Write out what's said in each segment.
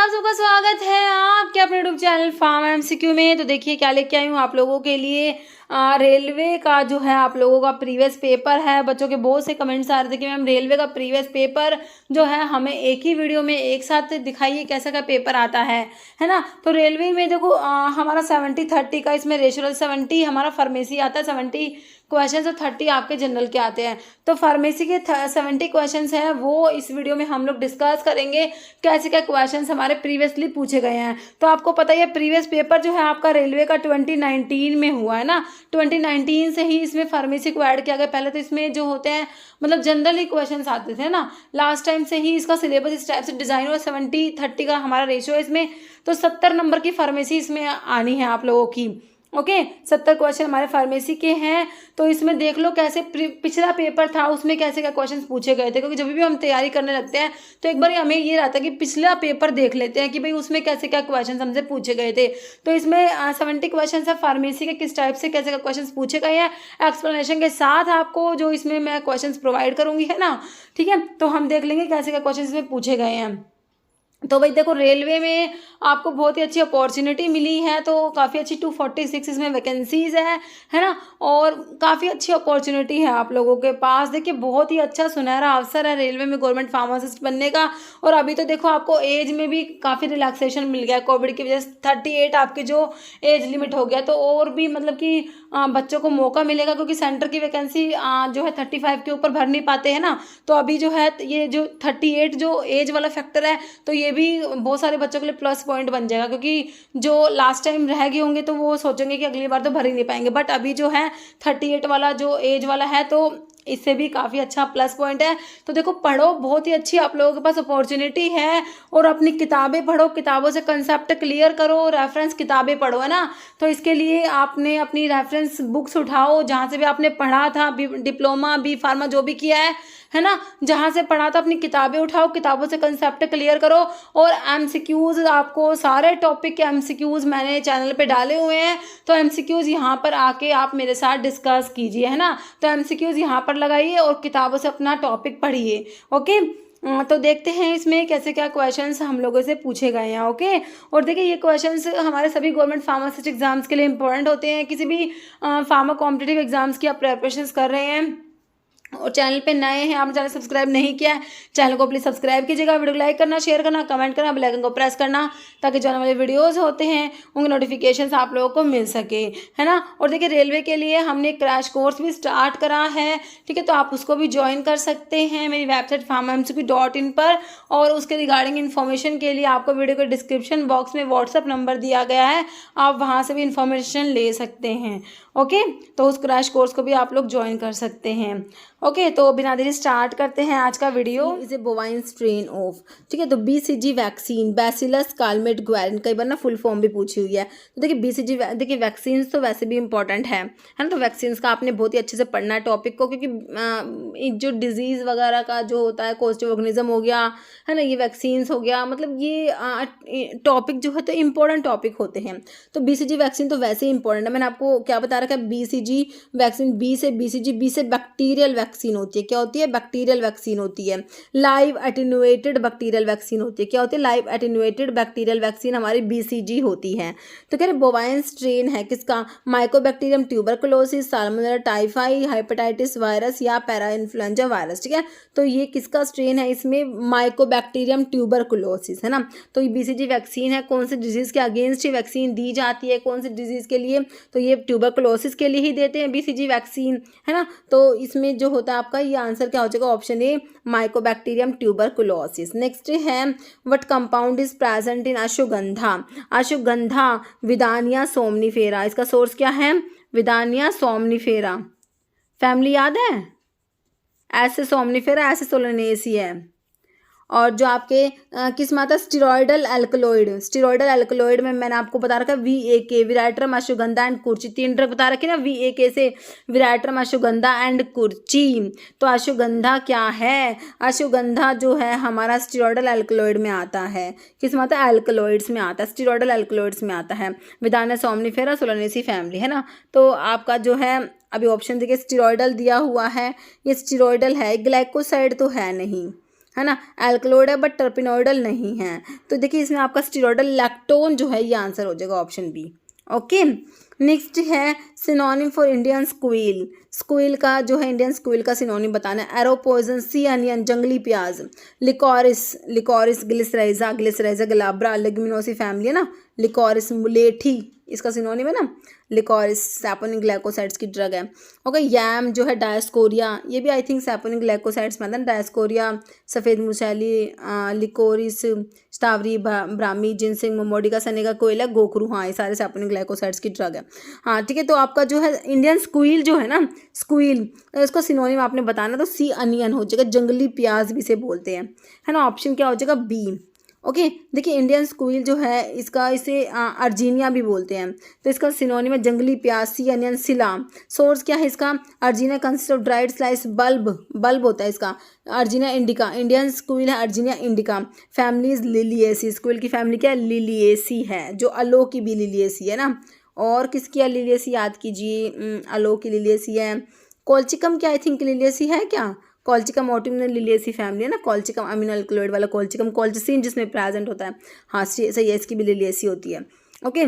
आप सबका स्वागत है आपके अपने यूट्यूब चैनल फार्म एमसीक्यू में। तो देखिए क्या लेके आई हूँ आप लोगों के लिए। रेलवे का जो है आप लोगों का प्रीवियस पेपर है। बच्चों के बहुत से कमेंट्स आ रहे थे कि मैम रेलवे का प्रीवियस पेपर जो है हमें एक ही वीडियो में एक साथ दिखाइए कैसा का पेपर आता है ना। तो रेलवे में देखो हमारा 70-30 का इसमें रेशो 70 हमारा फार्मेसी आता है 70 क्वेश्चन और 30 आपके जनरल के आते हैं। तो फार्मेसी के 70 क्वेश्चन है वो इस वीडियो में हम लोग डिस्कस करेंगे कैसे क्या क्वेश्चन हमारे प्रीवियसली पूछे गए हैं। तो आपको पता है प्रीवियस पेपर जो है आपका रेलवे का 2019 में हुआ है ना। 2019 से ही इसमें फार्मेसी को ऐड किया गया। पहले तो इसमें जो होते हैं मतलब जनरल ही क्वेश्चन आते थे ना। लास्ट टाइम से ही इसका सिलेबस इस टाइप से डिजाइन हुआ। 70-30 का हमारा रेशियो है इसमें। तो 70 नंबर की फार्मेसी इसमें आनी है आप लोगों की। ओके 70 क्वेश्चन हमारे फार्मेसी के हैं। तो इसमें देख लो कैसे पिछला पेपर था उसमें कैसे क्या क्वेश्चन पूछे गए थे, क्योंकि जब भी हम तैयारी करने लगते हैं तो एक बार हमें ये रहता है कि पिछला पेपर देख लेते हैं कि भाई उसमें कैसे क्या क्वेश्चन हमसे पूछे गए थे। तो इसमें 70 क्वेश्चन है फार्मेसी के किस टाइप से कैसे क्या क्वेश्चन पूछे गए हैं एक्सप्लेनेशन के साथ आपको जो इसमें मैं क्वेश्चन प्रोवाइड करूंगी है ना। ठीक है, तो हम देख लेंगे कैसे क्या क्वेश्चन इसमें पूछे गए हैं। तो भाई देखो रेलवे में आपको बहुत ही अच्छी अपॉर्चुनिटी मिली है। तो काफ़ी अच्छी 246 इसमें वैकेंसीज है ना। और काफ़ी अच्छी अपॉर्चुनिटी है आप लोगों के पास। देखिए बहुत ही अच्छा सुनहरा अवसर है रेलवे में गवर्नमेंट फार्मासिस्ट बनने का। और अभी तो देखो आपको एज में भी काफ़ी रिलैक्सेशन मिल गया कोविड की वजह से। 38 आपकी जो एज लिमिट हो गया तो और भी मतलब कि बच्चों को मौका मिलेगा, क्योंकि सेंटर की वैकेंसी जो है 35 के ऊपर भर नहीं पाते हैं ना। तो अभी जो है ये जो 38 जो एज वाला फैक्टर है तो ये भी बहुत सारे बच्चों के लिए प्लस पॉइंट बन जाएगा, क्योंकि जो लास्ट टाइम रह गए होंगे तो वो सोचेंगे कि अगली बार तो भर ही नहीं पाएंगे। बट अभी जो है 38 वाला जो एज वाला है तो इससे भी काफ़ी अच्छा प्लस पॉइंट है। तो देखो पढ़ो, बहुत ही अच्छी आप लोगों के पास अपॉर्चुनिटी है। और अपनी किताबें पढ़ो, किताबों से कंसेप्ट क्लियर करो, रेफरेंस किताबें पढ़ो है ना। तो इसके लिए आपने अपनी रेफरेंस बुक्स उठाओ जहाँ से भी आपने पढ़ा था, डिप्लोमा बी फार्मा जो भी किया है ना, जहाँ से पढ़ा था अपनी किताबें उठाओ, किताबों से कंसेप्ट क्लियर करो। और एमसीक्यूज आपको सारे टॉपिक के एमसीक्यूज मैंने चैनल पे डाले हुए हैं। तो एमसीक्यूज यहाँ पर आके आप मेरे साथ डिस्कस कीजिए है ना। तो एमसीक्यूज यहाँ पर लगाइए और किताबों से अपना टॉपिक पढ़िए। ओके तो देखते हैं इसमें कैसे क्या क्वेश्चंस हम लोगों से पूछे गए हैं। ओके और देखिए ये क्वेश्चंस हमारे सभी गवर्नमेंट फार्मासिस्ट एग्जाम्स के लिए इंपॉर्टेंट होते हैं। किसी भी फार्मा कॉम्पिटिटिव एग्जाम्स की आप प्रिपरेशन कर रहे हैं और चैनल पे नए हैं, आपने चैनल सब्सक्राइब नहीं किया है, चैनल को प्लीज़ सब्सक्राइब कीजिएगा। वीडियो को लाइक करना, शेयर करना, कमेंट करना, बेल आइकन को प्रेस करना, ताकि जो आने वाले वीडियोस होते हैं उनके नोटिफिकेशंस आप लोगों को मिल सके है ना। और देखिए रेलवे के लिए हमने क्रैश कोर्स भी स्टार्ट करा है। ठीक है, तो आप उसको भी ज्वाइन कर सकते हैं मेरी वेबसाइट farmmcq.in पर। और उसके रिगार्डिंग इन्फॉर्मेशन के लिए आपको वीडियो के डिस्क्रिप्शन बॉक्स में व्हाट्सअप नंबर दिया गया है, आप वहाँ से भी इन्फॉर्मेशन ले सकते हैं। ओके तो उस क्रैश कोर्स को भी आप लोग ज्वाइन कर सकते हैं। ओके तो बिना देरी स्टार्ट करते हैं आज का वीडियो। इसे बोवाइन स्ट्रेन ऑफ, ठीक है। तो बीसीजी वैक्सीन, बैसिलस कालमेट ग्वारिन, कई बार ना फुल फॉर्म भी पूछी हुई है। तो देखिए बीसीजी, देखिए वैक्सीन तो वैसे भी इंपॉर्टेंट है ना। तो वैक्सीन का आपने बहुत ही अच्छे से पढ़ना है टॉपिक को, क्योंकि जो डिजीज़ वगैरह का जो होता है कॉजेटिव ऑर्गेनिज्म हो गया है ना, ये वैक्सीन हो गया, मतलब ये टॉपिक जो है तो इम्पोर्टेंट टॉपिक होते हैं। तो बीसीजी वैक्सीन तो वैसे ही इंपॉर्टेंट है। मैंने आपको क्या बता रखा है, बीसीजी वैक्सीन, बी से बीसीजी, बी से बैक्टीरियल वैक्सीन होती है। क्या होती है? बैक्टीरियल वैक्सीन होती है। लाइव एटेन्युएटेड बैक्टीरियल वैक्सीन होती है। क्या होती है? लाइव एटेन्युएटेड बैक्टीरियल वैक्सीन हमारी बीसीजी होती है। तो कह रहे बोवाइन स्ट्रेन है किसका? Mycobacterium tuberculosis, salmonella typhi, hepatitis virus या पैरा इन्फ्लुएंजा वायरस। ठीक है, तो ये किसका स्ट्रेन है? इसमें माइकोबैक्टीरियम ट्यूबरकुलोसिस है ना। तो ये बीसीजी वैक्सीन है। कौन सी डिजीज के अगेंस्ट ये वैक्सीन दी जाती है? कौन सी डिजीज के लिए? तो ये ट्यूबरकुलोसिस के लिए ही देते हैं बीसीजी वैक्सीन है ना। तो इसमें जो होता है आपका ये आंसर क्या हो जाएगा? Option A mycobacterium tuberculosis. Next है what compound is present in ashwagandha? Ashwagandha Withania somnifera, इसका सोर्स क्या है? विदानिया सोमनीफेरा। फैमिली याद है? ऐसे सोमनीफेरा, ऐसे सोलनेसी है। और जो आपके किस में आता है? Steroidal alkaloid. स्टीरॉयडल एल्कलॉइड में मैंने आपको बता रखा है VAK, विराट्रम, अश्वगंधा एंड कुर्ची। 3 ड्रग बता रखी ना VAK से, विराट्रम, अश्वगंधा एंड कुर्ची। तो अश्वगंधा क्या है? अश्वगंधा जो है हमारा स्टीरॉयडल एल्कलॉइड में आता है। किस में आता है? एल्कलॉइड्स में आता है, स्टीरॉयडल एल्कलॉइड्स में आता है। विदानिया सोमनीफेरा, सोलनेसी फैमिली है ना। तो आपका जो है अभी ऑप्शन देखिए, स्टीरॉयडल दिया हुआ है, ये स्टीरॉयडल है, ग्लाइकोसाइड तो है नहीं है ना, एल्कलॉइड है बट टर्पिनोइडल नहीं है। तो देखिए इसमें आपका स्टीरोइडल लैक्टोन जो है ये आंसर हो जाएगा ऑप्शन बी। ओके, नेक्स्ट है synonym for Indian squeal. Squeal का जो है इंडियन स्क्वील का सिनोनिम बताना है। एरो पॉइजन, सी अनियन, जंगली प्याज, liquorice, liquorice Glycyrrhiza, Glycyrrhiza glabra, Leguminosae family है ना, लिकोरिस मुलेठी इसका सिनोनिम है ना, लिकोरिस सैपोनिक ग्लाइकोसाइड्स की ड्रग है। ओके, यैम जो है डायस्कोरिया, ये भी आई थिंक सैपोनिक ग्लाइकोसाइड्स में आता है, डायस्कोरिया, सफ़ेद मुशैली, liquorice, strawberry, Brahmi, ginseng, Momordica, सनेगा, कोयला, गोखरू, हाँ ये सारे सैपोनिक ग्लाइकोसाइड्स की ड्रग है। हाँ ठीक है, तो आपका जो है इंडियन स्क्वील जो है ना, स्क्वील इसको सिनोनिम आपने बताना, तो सी अनियन हो जाएगा, जंगली प्याज भी से बोलते हैं, है ना, ऑप्शन क्या हो जाएगा बी। ओके, देखिए इंडियन स्क्वील जो है इसका इसे अर्जीनिया भी बोलते हैं, तो इसका सिनोनिम है जंगली प्याज, सी अनियन, सिला। सोर्स क्या है इसका, अर्जीनिया consist of dried slice bulb, bulb होता है इसका, अर्जीनिया इंडिका, इंडियन स्क्वील है अर्जीनिया इंडिका। फैमिलीज लिलिएसी, स्क्वील की फैमिली क्या है, लिलिएसी है, जो अलो की भी लिलिएसी है ना। और किसकी है लिलिएसी याद कीजिए, अलो की लिलिएसी है। कोल्चिकम क्या आई थिंक लिलिएसी है क्या, कॉल्चिकम ऑटिमन लिलिएसी फैमिली है ना, कॉल्चिकम अमीनो अल्कलॉइड वाला कॉल्चिकम, कॉल्चिसिन जिसमें प्रेजेंट होता है, हाँ सही है, इसकी भी लिलिएसी होती है। ओके,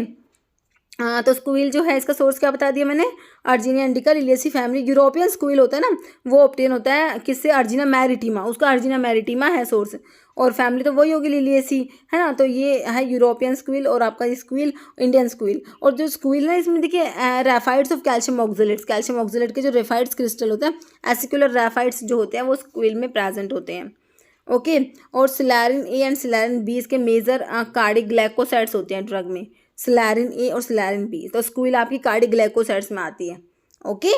हाँ तो स्क्वील जो है इसका सोर्स क्या बता दिया मैंने, अर्जीनिया indica, Liliaceae family. European squeal होता है ना, वो ऑब्टेन होता है किससे, अर्जीना मैरिटीमा, उसका अर्जीना मैरिटीमा है सोर्स, और फैमिली तो वही होगी लिलिएसी, है ना। तो ये है यूरोपियन स्क्वील और आपका स्क्वील इंडियन स्क्वील। और जो स्क्वील है इसमें देखिए रैफाइड्स ऑफ कैल्शियम ऑक्जेलेट्स, कैल्शियम ऑक्जेलेट के जो रेफाइड्स क्रिस्टल होते हैं, एसिकुलर रैफाइड्स जो होते हैं वो स्क्वील में प्रेजेंट होते हैं। ओके, और scillaren A and scillaren B इसके मेजर कार्डिक ग्लाइकोसाइड्स होते हैं ड्रग में, सिलेरिन ए और सिलेरिन बी। तो स्क्वील आपकी कार्डिक ग्लाइकोसाइड्स में आती है। ओके,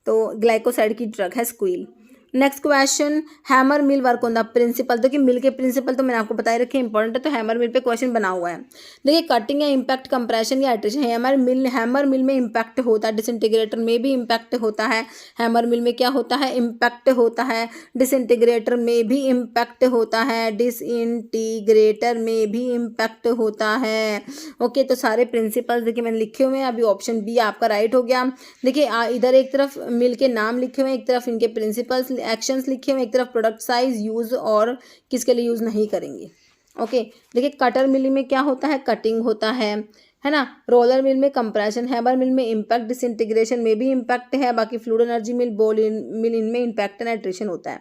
तो ग्लाइकोसाइड की ड्रग है squill. Next question, hammer mill work on the principle. देखिए मिल के प्रिंसिपल तो मैंने आपको बता ही रखे इंपॉर्टेंट है, तो हैमर मिल पे क्वेश्चन बना हुआ है। देखिए कटिंग या इम्पैक्ट, कंप्रेशन या आइट्रेशन, हैमर मिल में इम्पैक्ट होता है, डिसइंटीग्रेटर में भी इम्पैक्ट होता है। हैमर मिल में क्या होता है, इम्पैक्ट होता है। डिसइंटीग्रेटर में भी इम्पैक्ट होता है, डिसइंटीग्रेटर में भी इम्पैक्ट होता है। ओके, तो सारे प्रिंसिपल्स देखिए मैंने लिखे हुए हैं, अभी ऑप्शन बी आपका राइट हो गया। देखिए इधर एक तरफ मिल के नाम लिखे हुए हैं, एक तरफ इनके प्रिंसिपल्स एक्शंस लिखे हुए, एक तरफ प्रोडक्ट साइज, यूज और किसके लिए यूज नहीं करेंगे। ओके, देखिए कटर मिल में क्या होता है, कटिंग होता है ना। रोलर मिल में कंप्रेशन, हैमर मिल में इम्पैक्ट, डिसइंटीग्रेशन में भी इम्पैक्ट है। बाकी फ्लूइड एनर्जी मिल, बॉल मिल, इनमें इम्पैक्ट एंड एट्रिशन होता है।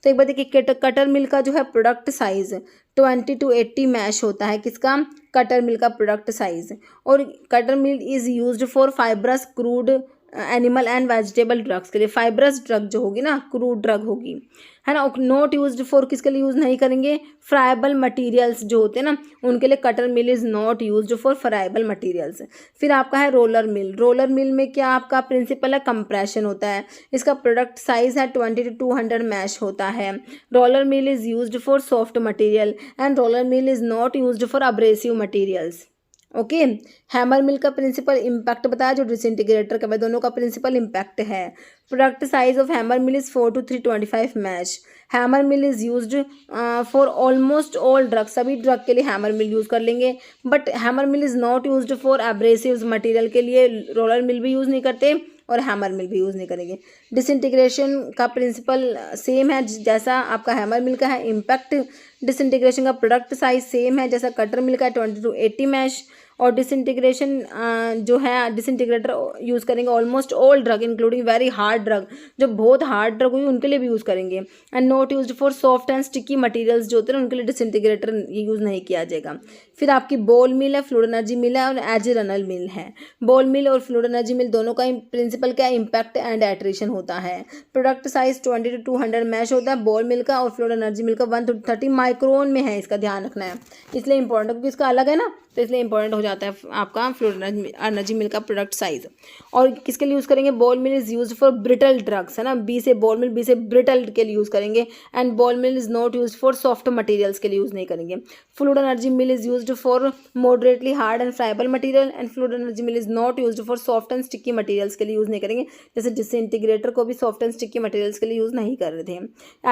तो एक बार देखिए कटर मिल का जो है प्रोडक्ट साइज 20 to 80 मैश होता है, किसका, कटर मिल का प्रोडक्ट साइज। और cutter mill is used for fibrous crude animal and vegetable drugs के लिए, फाइब्रस ड्रग जो होगी ना, क्रूड ड्रग होगी, है ना। नॉट यूज्ड फॉर किसके लिए यूज़ नहीं करेंगे, फ्राइबल मटेरियल्स जो होते हैं ना, उनके लिए cutter mill is not used for friable materials. फिर आपका है रोलर मिल। रोलर मिल में क्या आपका प्रिंसिपल है, कंप्रेशन होता है, इसका प्रोडक्ट साइज है 20 to 200 मैश होता है। Roller mill is used for soft material and roller mill is not used for abrasive materials. Okay, hammer mill का प्रिंसिपल इम्पैक्ट बताया, जो डिसइंटीग्रेटर का, दोनों का प्रिंसिपल इम्पैक्ट है। Product size of hammer mill is 4 to 325 mesh. Hammer mill is used for almost all drug, सभी drug के लिए हैमर मिल यूज़ कर लेंगे, but hammer mill is not used for abrasive material के लिए roller mill भी use नहीं करते और हैमर मिल भी यूज़ नहीं करेंगे। डिसइंटीग्रेशन का प्रिंसिपल सेम है जैसा आपका हैमर मिल का है, इम्पैक्ट। डिसइंटीग्रेशन का प्रोडक्ट साइज सेम है जैसा कटर मिल का है, 20 to 80 मैश। और डिसइंटीग्रेशन जो है डिसइंटीग्रेटर यूज़ करेंगे almost all drug including very hard drug, जो बहुत हार्ड ड्रग हुई उनके लिए भी यूज़ करेंगे। And not used for soft and sticky materials जो होते हैं उनके लिए डिसइंटीग्रेटर यूज़ नहीं किया जाएगा। फिर आपकी बॉल मिल है, फ्लूइड एनर्जी मिल है और एजिरनल मिल है। बॉल मिल और फ्लूइड एनर्जी मिल दोनों का प्रिंसिपल क्या है, इम्पैक्ट एंड एट्रिशन होता है। प्रोडक्ट साइज 20 to 200 मैश होता है बॉल मिल का, और फ्लूइड एनर्जी मिल का 1 to 30 माइक्रोन में है, इसका ध्यान रखना है, इसलिए इंपॉर्टेंट क्योंकि इसका अलग है ना, तो इसलिए इंपॉर्टेंट हो जाता है आपका फ्लूइड एनर्जी मिल का प्रोडक्ट साइज। और किसके लिए यूज़ करेंगे, ball mill is used for brittle drugs, है ना, बी से बॉल मिल, बी से ब्रिटल के लिए यूज़ करेंगे। And ball mill is not used for soft materials के लिए यूज़ नहीं करेंगे। Fluid energy mill is used for moderately hard and friable material and fluid energy mill is not used for soft and sticky materials के लिए use नहीं करेंगे, जैसे disintegrator को भी सॉफ्ट एंड स्टिकी मटेरियल्स के लिए यूज़ नहीं कर रहे थे।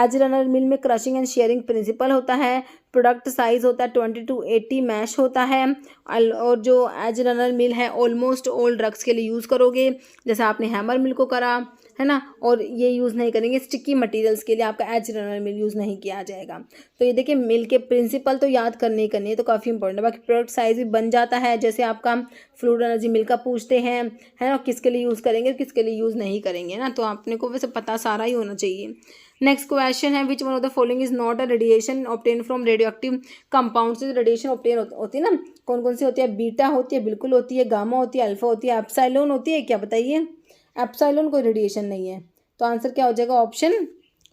एजिरनल मिल में क्रशिंग एंड शेयरिंग प्रिंसिपल होता है, प्रोडक्ट साइज होता है 20 to 80 मैश होता है। और जो एजिरनल मिल है ऑलमोस्ट ऑल ड्रग्स के लिए यूज़ करोगे, जैसे आपने हैमर मिल को करा, है ना, और ये यूज़ नहीं करेंगे। स्टिकी मटेरियल्स के लिए आपका एच रनर मिल यूज़ नहीं किया जाएगा। तो ये देखिए मिल के प्रिंसिपल तो याद करने ही करनी है, तो काफ़ी इंपॉर्टेंट है। बाकी प्रोडक्ट साइज भी बन जाता है, जैसे आपका फ्लूइड एनर्जी मिल का पूछते हैं, है ना, किसके लिए यूज़ करेंगे किसके लिए यूज़ नहीं करेंगे ना, तो आपने को वैसे पता सारा ही होना चाहिए। नेक्स्ट क्वेश्चन है, विच one of the following is not a radiation obtain from radio active compound. से रेडिएशन ऑब्टेन होती है ना, कौन कौन सी होती है? बीटा होती है, बिल्कुल होती है, गामा होती है, अल्फा होती है, एप्सिलॉन होती है, क्या बताइए? एप्सिलॉन कोई रेडिएशन नहीं है, तो आंसर क्या हो जाएगा? Option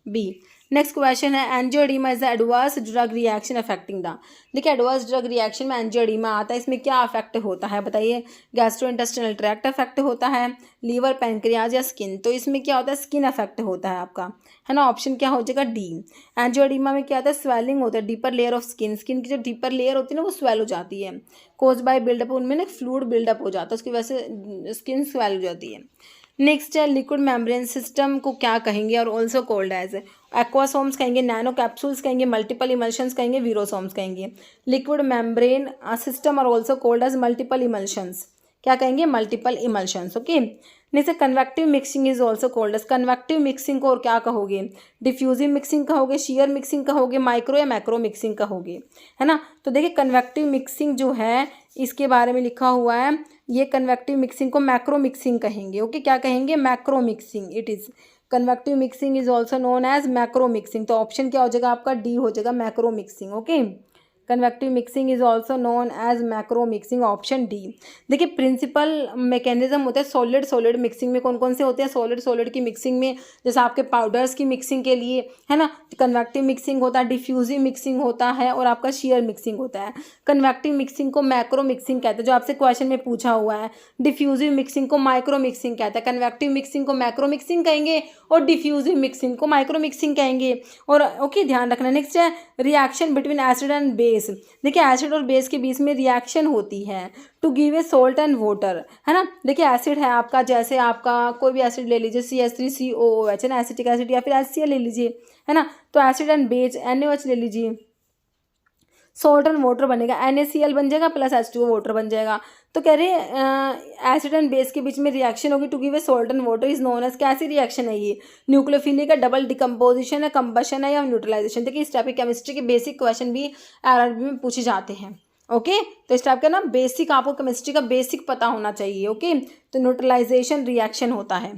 B. नेक्स्ट क्वेश्चन है, एंजियोडीमा is the adverse drug reaction affecting the. देखिए एडवर्स ड्रग रिएक्शन में एंजियोडीमा आता है, इसमें क्या अफेक्ट होता है बताइए? गैस्ट्रोइंटेस्टिनल ट्रैक्ट अफेक्ट होता है, लीवर, पैनक्रियाज या स्किन। तो इसमें क्या होता है? स्किन अफेक्ट होता है आपका, है ना, ऑप्शन क्या हो जाएगा? डी। एंजियोडीमा में क्या होता है? स्वेलिंग होता है, deeper layer of skin, skin की जो डीपर लेयर होती है ना वो स्वेल हो जाती है, कोज बाय बिल्डअप, उनमें ना फ्लूइड बिल्डअप हो जाता है, उसकी वजह से स्किन स्वेल हो जाती है। नेक्स्ट है, लिक्विड मेम्ब्रेन सिस्टम को क्या कहेंगे? और ऑल्सो कोल्ड एज एक्वासोम्स कहेंगे, नैनो कैप्सूल्स कहेंगे, मल्टीपल इमल्शंस कहेंगे, वीरोसोम्स कहेंगे। लिक्विड मेम्ब्रेन सिस्टम और also called as multiple emulsions, क्या कहेंगे? Multiple emulsions. Okay. Next convective mixing is also called as. Convective mixing को और क्या कहोगे? डिफ्यूजिव मिक्सिंग कहोगे, शेयर मिक्सिंग कहोगे, माइक्रो या मैक्रो मिक्सिंग कहोगे, है ना। तो देखिए कन्वेक्टिव मिक्सिंग जो है इसके बारे में लिखा हुआ है, ये कन्वेक्टिव मिक्सिंग को मैक्रो मिक्सिंग कहेंगे। ओके, क्या कहेंगे? Macro mixing. It is convective mixing is also known as macro mixing. तो ऑप्शन क्या हो जाएगा आपका? डी हो जाएगा, macro mixing. Okay, convective mixing is also known as macro mixing, option D. देखिए प्रिंसिपल मैकेनिज्म होता है सॉलिड सॉलिड मिक्सिंग में, कौन कौन से होते हैं? सॉलिड सॉलिड की मिक्सिंग में जैसे आपके पाउडर्स की मिक्सिंग के लिए, है ना, कन्वेक्टिव मिक्सिंग होता है, डिफ्यूजिव मिक्सिंग होता है और आपका शेयर मिक्सिंग होता है। कन्वेक्टिव मिक्सिंग को मैक्रो मिक्सिंग कहते हैं, जो आपसे क्वेश्चन में पूछा हुआ है। डिफ्यूजिव मिक्सिंग को माइक्रो मिक्सिंग कहता है, कन्वेक्टिव मिक्सिंग को मैक्रो मिक्सिंग कहेंगे और डिफ्यूजिव मिक्सिंग को माइक्रो मिक्सिंग कहेंगे। और ओके ध्यान रखना। नेक्स्ट है reaction between acid and base. देखिए एसिड और बेस के बीच में रिएक्शन होती है to give a salt and water, है ना। देखिए एसिड है आपका, जैसे आपका कोई भी एसिड ले लीजिए, CH3COOH, है ना, एसिटिक एसिड, या फिर HCl ले लीजिए, है ना। तो एसिड एंड बेस NaOH ले लीजिए, सोल्ट एंड वाटर बनेगा, NaCl बन जाएगा प्लस H2O वाटर बन जाएगा। तो कह रहे हैं एसिड एंड बेस के बीच में रिएक्शन होगी to give a salt and water is known as, कैसी रिएक्शन है ये? न्यूक्लियोफिली का डबल डिकम्पोजिशन है, कंबशन है या न्यूट्रलाइजेशन। देखिए इस टाइप की केमिस्ट्री के बेसिक क्वेश्चन भी RRB में पूछे जाते हैं। ओके, तो इस टाइप का ना बेसिक आपको केमिस्ट्री का बेसिक पता होना चाहिए। ओके, तो न्यूट्रलाइजेशन रिएक्शन होता है।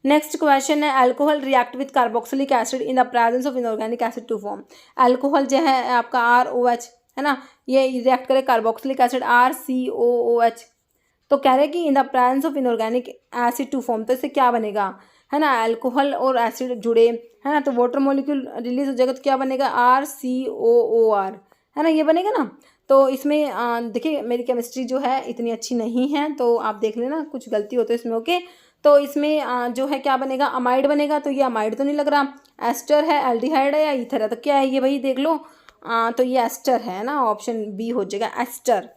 नेक्स्ट क्वेश्चन है, alcohol react with carboxylic acid in the presence of inorganic acid to form. Alcohol जो है आपका ROH, है ना, ये रिएक्ट करे कार्बोक्सिलिक एसिड RCOOH। तो कह रहे हैं कि in the presence of inorganic acid to form, तो इससे क्या बनेगा? है ना, अल्कोहल और एसिड जुड़े, है ना, तो वाटर मॉलिक्यूल रिलीज हो जाएगा, तो क्या बनेगा? RCOOR, है ना, ये बनेगा ना। तो इसमें देखिए मेरी केमिस्ट्री जो है इतनी अच्छी नहीं है, तो आप देख लेना कुछ गलती हो तो इसमें। ओके, तो इसमें जो है क्या बनेगा? अमाइड बनेगा, तो ये अमाइड तो नहीं लग रहा, एस्टर है, एल्डिहाइड है या ईथर है, तो क्या है ये भाई देख लो। तो ये एस्टर है ना, ऑप्शन बी हो जाएगा, एस्टर।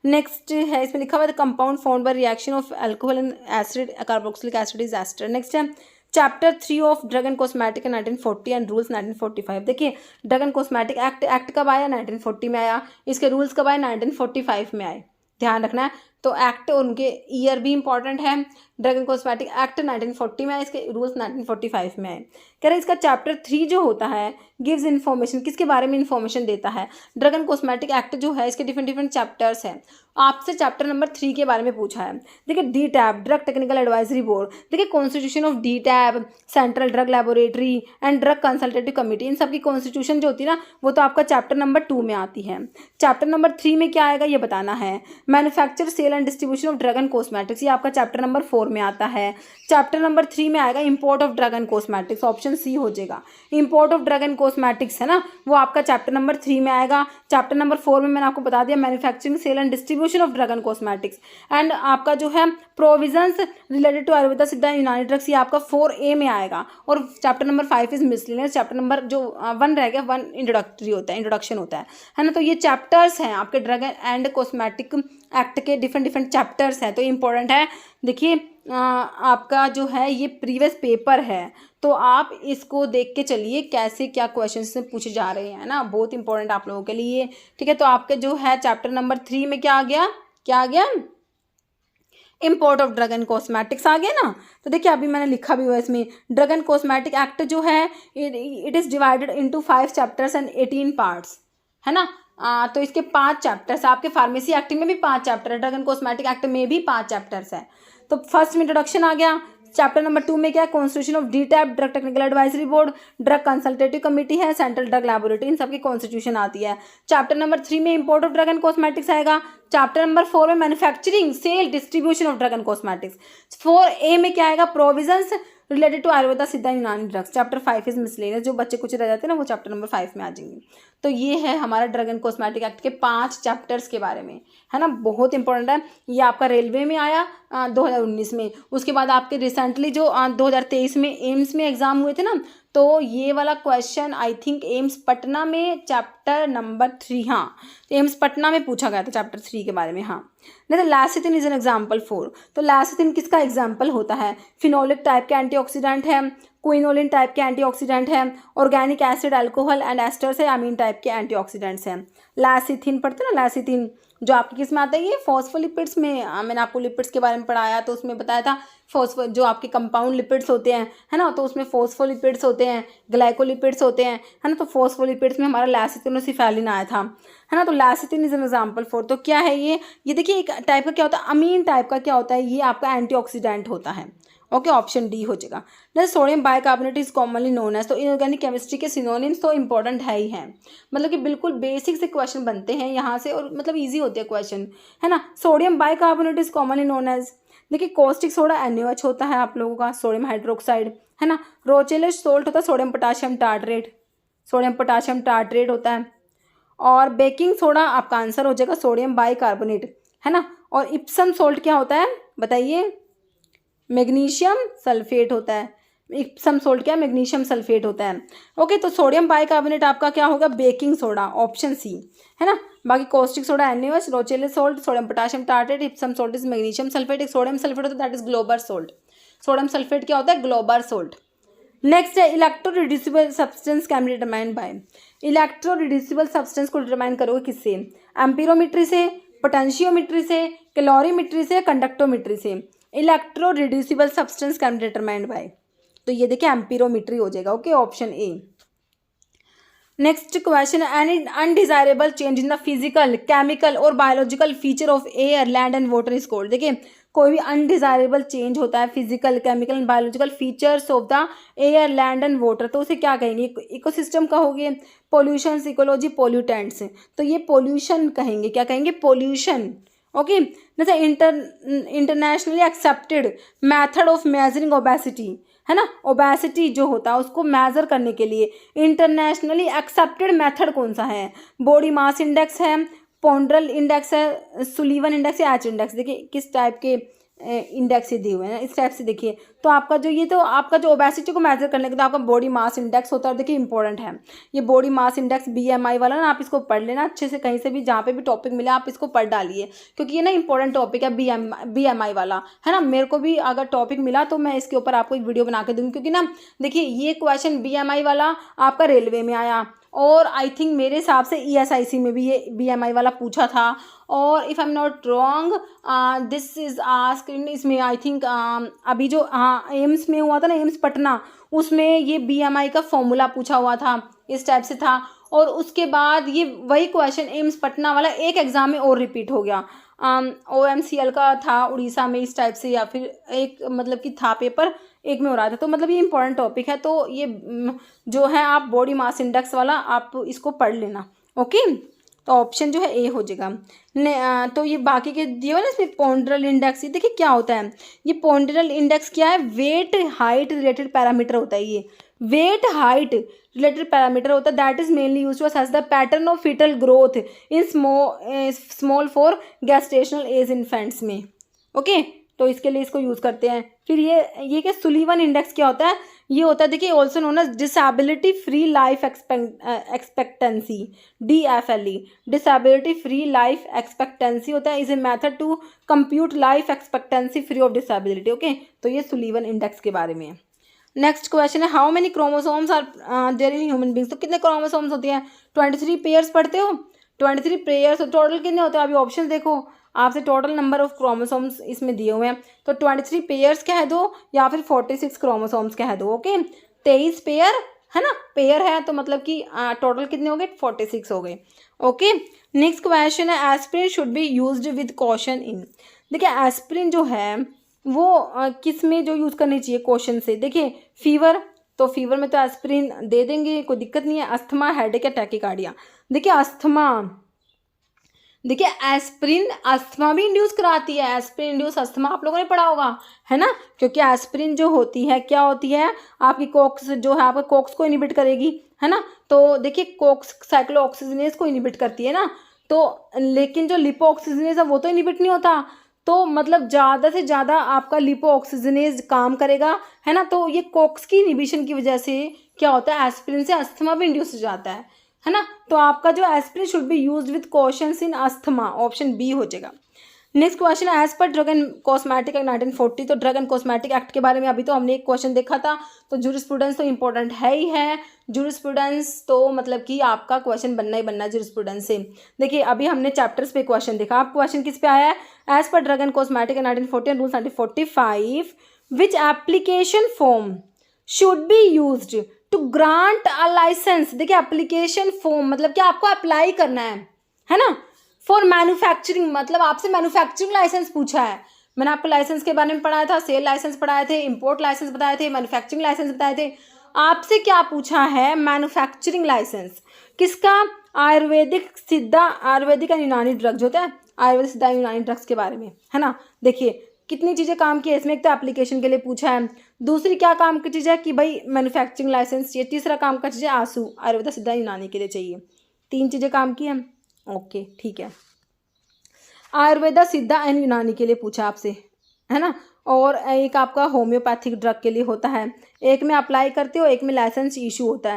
नेक्स्ट है, इसमें लिखा हुआ है compound formed by reaction of alcohol and acid carboxylic acid is ester. Next है chapter 3 of drug and cosmetic 1940 and rules 1945। देखिए ड्रग एंड कॉस्मेटिक एक्ट कब आया? 1940 में आया। इसके रूल्स कब आए? 1945 में आए, ध्यान रखना है। तो एक्ट उनके ईयर भी इंपॉर्टेंट है। ड्रग एंड कॉस्मेटिक एक्ट 1940 में आए, इसके रूल्स 1945 में आए। कह रहे इसका चैप्टर 3 जो होता है गिव्स इन्फॉर्मेशन, किसके बारे में इन्फॉर्मेशन देता है? ड्रग एंड कॉस्मेटिक एक्ट जो है इसके डिफरेंट डिफरेंट चैप्टर्स हैं। आपसे चैप्टर नंबर 3 के बारे में पूछा है। देखिए DTAB drug technical advisory board, देखिए constitution of DTAB, central drug laboratory and drug consultative committee, इन सबकी कॉन्स्टिट्यूशन जो होती है ना वो तो आपका चैप्टर नंबर 2 में आती है। चैप्टर नंबर 3 में क्या आएगा ये बताना है। Manufacture sale and distribution of drug and cosmetics, ये आपका चैप्टर नंबर 4 में आता है। चैप्टर नंबर 3 में आएगा import of drug and cosmetics, option C हो जाएगा। Import of drug and cosmetics है ना, वो आपका चैप्टर नंबर 3 में आएगा। चैप्टर नंबर 4 में मैंने आपको बता दिया manufacturing sale and distribution of drug and cosmetics. And आपका जो है प्रोविजंस रिलेटेड टू आयुर्वेदा सिद्धा यूनानी ड्रग्स, ये आपका 4A में आएगा। और chapter number 5 is miscellaneous, chapter number जो 1 रह गया 1 इंट्रोडक्टरी होता है, इंट्रोडक्शन होता है ना। तो ये चैप्टर्स हैं आपके ड्रग एंड कॉस्मेटिक एक्ट के, डिफरेंट डिफरेंट चैप्टर्स हैं, तो इंपॉर्टेंट है। देखिए आपका जो है ये प्रीवियस पेपर है, तो आप इसको देख के चलिए कैसे क्या क्वेश्चंस से पूछे जा रहे हैं ना, बहुत इंपॉर्टेंट आप लोगों के लिए। ठीक है, तो आपके जो है चैप्टर नंबर 3 में क्या आ गया? क्या आ गया? Import of drug and cosmetics आ गया ना। तो देखिए अभी मैंने लिखा भी हुआ है इसमें, ड्रग एंड कॉस्मेटिक एक्ट जो है it is divided into 5 chapters and 18 parts, है ना। तो इसके 5 चैप्टर्स, आपके फार्मेसी एक्ट में भी 5 चैप्टर है, ड्रग एंड कॉस्मेटिक एक्ट में भी 5 चैप्टर्स है। तो फर्स्ट में इंट्रोडक्शन आ गया। चैप्टर नंबर 2 में क्या है, constitution of DTAB, drug technical advisory board, drug consultative committee है, सेंट्रल ड्रग लैबोरेटरी, इन सबकी कॉन्स्टिट्यूशन आती है। चैप्टर नंबर 3 में import of drug and cosmetics आएगा। चैप्टर नंबर 4 में manufacturing, sale, distribution of drug and cosmetics. 4A में क्या आएगा, प्रोविजंस रिलेटेड टू आयुर्वेदा, सिद्धा, यूनानी ड्रग्स। चैप्टर 5 इज मिसलेनियस, जो बच्चे कुछ रह जाते हैं ना वो चैप्टर नंबर 5 में आ जाएंगे। तो ये है हमारा ड्रग एंड कॉस्मेटिक एक्ट के 5 चैप्टर्स के बारे में, है ना, बहुत इंपॉर्टेंट है। ये आपका रेलवे में आया 2019 में। उसके बाद आपके रिसेंटली जो 2023 में एम्स में एग्जाम हुए थे ना, तो ये वाला question I think AIIMS Patna में चैप्टर नंबर 3, हाँ एम्स पटना में पूछा गया था चैप्टर 3 के बारे में। हाँ नहीं तो लैसिथिन इज एन एग्जाम्पल 4। तो लैसिथिन किसका एग्जाम्पल होता है, फिनोलिक टाइप के एंटीऑक्सीडेंट है, क्विनोलिन टाइप के एंटीऑक्सीडेंट है, organic acid, alcohol and asters है, अमीन टाइप के एंटीऑक्सीडेंट्स हैं। लैसिथिन पढ़ते हैं ना, लैसिथिन जो आपकी किस में आता है, ये फॉस्फोलिपिड्स में। मैंने आपको लिपिड्स के बारे में पढ़ाया तो उसमें बताया था फॉस्फो जो आपके कंपाउंड लिपिड्स होते हैं, है ना, तो उसमें फॉस्फोलिपिड्स होते हैं, ग्लाइकोलिपिड्स होते हैं, है ना। तो फॉस्फोलिपिड्स में हमारा लैसिथिन और सिफेलिन आया था, है ना। तो लैसिथिन इज एन एग्जाम्पल 4। तो क्या है ये देखिए एक टाइप का क्या होता है, अमीन टाइप का क्या होता है, ये आपका एंटीऑक्सीडेंट होता है। ओके, ऑप्शन डी हो जाएगा। जैसे sodium bicarbonate is commonly known as, तो इनऑर्गेनिक केमिस्ट्री के सिनोनिम्स तो इंपॉर्टेंट है ही हैं, मतलब कि बिल्कुल बेसिक से क्वेश्चन बनते हैं यहाँ से और मतलब इजी होते हैं क्वेश्चन, है ना। Sodium bicarbonate is commonly known as, देखिए कॉस्टिक सोडा NaOH होता है आप लोगों का, सोडियम हाइड्रोक्साइड, है ना। रोचेलस सोल्ट होता है sodium potassium tartrate, sodium potassium tartrate होता है। और बेकिंग सोडा आपका आंसर हो जाएगा सोडियम बाइकार्बोनेट, है ना। और इप्सम सोल्ट क्या होता है बताइए, मैग्नीशियम सल्फेट होता है। इप्सम सोल्ट क्या है, मैग्नीशियम सल्फेट होता है। ओके, तो सोडियम बाइकार्बोनेट आपका क्या होगा, बेकिंग सोडा, ऑप्शन सी, है ना। बाकी caustic soda NaOH, Rochelle's salt sodium potassium tartrate, Epsom salt is magnesium sulphate, एक सोडियम सल्फेट होता है that is Glauber salt. Sodium sulphate क्या होता है, ग्लोबर सोल्ट। नेक्स्ट है electro reducible substance can be determine by, electro reducible substance को determine करोगे किससे, एम्पीरोमेट्री से, पोटेंशियोमेट्री से, कैलोरीमेट्री से, कंडक्टोमेट्री से। Electro reducible substance can be determined by, तो ये देखिए एम्पीरोमेट्री हो जाएगा। Okay, option A. Next question, any undesirable change in the physical, chemical और biological feature of air, land and water is called. देखिए कोई भी अनडिजायरेबल चेंज होता है physical, chemical and biological features of the air, land and water, तो उसे क्या कहेंगे, इकोसिस्टम कहोगे, पोल्यूशन, इकोलॉजी, पोल्यूटेंट्स, तो ये पोल्यूशन कहेंगे, क्या कहेंगे, पोल्यूशन। ओके, जैसे internationally accepted method of measuring obesity, है ना, ओबेसिटी जो होता है उसको मेजर करने के लिए इंटरनेशनली एक्सेप्टेड मेथड कौन सा है, बॉडी मास इंडेक्स है, पॉन्ड्रल इंडेक्स है, सुलीवन इंडेक्स या एच इंडेक्स। देखिए किस टाइप के इंडेक्स ये दिए हुए हैं, इस टाइप से देखिए। तो आपका जो ये तो आपका जो ओबेसिटी को मेजर करने के लिए आपका बॉडी मास इंडेक्स होता है, देखिए इंपॉर्टेंट है ये बॉडी मास इंडेक्स BMI वाला ना, आप इसको पढ़ लेना अच्छे से, कहीं से भी जहाँ पे भी टॉपिक मिले आप इसको पढ़ डालिए, क्योंकि ये ना इंपॉर्टेंट टॉपिक है BMI वाला, है ना। मेरे को भी अगर टॉपिक मिला तो मैं इसके ऊपर आपको एक वीडियो बना के दूँगी, क्योंकि ना देखिए ये क्वेश्चन BMI वाला आपका रेलवे में आया, और आई थिंक मेरे हिसाब से ESIC में भी ये BMI वाला पूछा था, और if I am not wrong this is asked इसमें आई थिंक अभी जो हाँ एम्स में हुआ था ना, एम्स पटना, उसमें ये BMI का फॉर्मूला पूछा हुआ था, इस टाइप से था। और उसके बाद ये वही क्वेश्चन एम्स पटना वाला एक एग्ज़ाम में और रिपीट हो गया, OMCL का था उड़ीसा में, इस टाइप से, या फिर एक मतलब कि था पेपर एक में हो रहा था। तो मतलब ये इंपॉर्टेंट टॉपिक है, तो ये जो है आप बॉडी मास इंडेक्स वाला आप इसको पढ़ लेना। ओके, तो ऑप्शन जो है ए हो जाएगा। तो ये बाकी के दिए हुए ना इसमें पॉन्ड्रल इंडेक्स, ये देखिए क्या होता है, ये पॉन्ड्रल इंडेक्स क्या है, वेट हाइट रिलेटेड पैरामीटर होता है, ये वेट हाइट रिलेटेड पैरामीटर होता है, that is mainly use to assess the pattern of foetal growth in small for gestational age infants में। ओके, तो इसके लिए इसको यूज़ करते हैं। फिर ये क्या सुलीवन इंडेक्स क्या होता है, ये होता है देखिए also known as disability free life expectancy, DFLE, disability free life expectancy होता है, is a method to compute life expectancy free of disability. Okay, तो ये सुलीवन इंडेक्स के बारे में है। नेक्स्ट क्वेश्चन है, how many chromosomes are there in human beings, तो कितने क्रोमोसोम्स होती हैं, 23 पेयर्स पढ़ते हो, 23 पेयर्स, तो टोटल कितने होते हैं? अभी ऑप्शन देखो, आपसे टोटल नंबर ऑफ क्रोमोसोम्स इसमें दिए हुए हैं, तो 23 पेयर्स कह दो या फिर 46 क्रोमोसोम्स कह दो। ओके, 23 पेयर है ना, पेयर है तो मतलब कि टोटल कितने हो गए? 46 हो गए। ओके, नेक्स्ट क्वेश्चन है aspirin should be used with caution in. देखिए एस्पिरिन जो है वो किस में जो यूज़ करनी चाहिए क्वेश्चन से? देखिए फीवर, तो फीवर में तो एस्पिरिन दे देंगे, कोई दिक्कत नहीं है। अस्थमा, हेडेक या टैकीकार्डिया, देखिए अस्थमा, देखिए एस्पिरिन अस्थमा भी इंड्यूस कराती है, एस्पिरिन इंड्यूस अस्थमा आप लोगों ने पढ़ा होगा, है ना, क्योंकि एस्पिरिन जो होती है क्या होती है? आपकी कोक्स जो है आपका कोक्स को इनिबिट करेगी, है ना, तो देखिए कोक्स साइक्लोऑक्सीजनेज को इनिबिट करती है ना, तो लेकिन जो लिपोऑक्सीजनेज है वो तो इनिबिट नहीं होता, तो मतलब ज़्यादा से ज़्यादा आपका लिपोऑक्सीजनेज काम करेगा, है ना, तो ये कोक्स की इनिबिशन की वजह से क्या होता है? एस्पिरिन से अस्थमा भी इंड्यूस हो जाता है ना, तो आपका जो aspirin should be used with cautions in asthma, option B हो जाएगा। नेक्स्ट क्वेश्चन है as per drug and cosmetic act 1940, तो ड्रग एंड कॉस्मेटिक एक्ट के बारे में अभी तो हमने एक क्वेश्चन देखा था, तो जूरिस्प्रूडेंस तो इंपॉर्टेंट है ही है, जूरिस्प्रूडेंस तो मतलब कि आपका क्वेश्चन बनना ही बनना है जूरिस्प्रूडेंस से। देखिए अभी हमने चैप्टर्स पे क्वेश्चन देखा, आप क्वेश्चन किस पे आया है? As per drug and cosmetic act 1940 rules 1945 which application form should be used to grant a licence. देखिए एप्लीकेशन फॉर्म मतलब कि आपको अप्लाई करना है ना, फॉर मैन्युफैक्चरिंग, मतलब आपसे मैन्युफैक्चरिंग लाइसेंस पूछा है। मैंने आपको लाइसेंस के बारे में पढ़ाया था, सेल लाइसेंस पढ़ाए थे, इंपोर्ट लाइसेंस बताए थे, मैन्युफैक्चरिंग लाइसेंस बताए थे। आपसे क्या पूछा है? मैन्युफैक्चरिंग लाइसेंस किसका? आयुर्वेदिक, सिद्धा, आयुर्वेदिक एंड यूनानी ड्रग्स होता है, आयुर्वेदिक सिद्धा यूनानी ड्रग्स के बारे में, है ना। देखिए कितनी चीज़ें काम की है इसमें, एक तो एप्लीकेशन के लिए पूछा है, दूसरी क्या काम की चीज़ है कि भाई मैन्युफैक्चरिंग लाइसेंस चाहिए, तीसरा काम का चीज़ है आंसू, आयुर्वेदिक सिद्धा यूनानी के लिए चाहिए, 3 चीज़ें काम की हैं। ओके ठीक है, आयुर्वेदा सिद्धा एंड यूनानी के लिए पूछा आपसे, है ना, और एक आपका होम्योपैथिक ड्रग के लिए होता है, एक में अप्लाई करते हो, एक में लाइसेंस इशू होता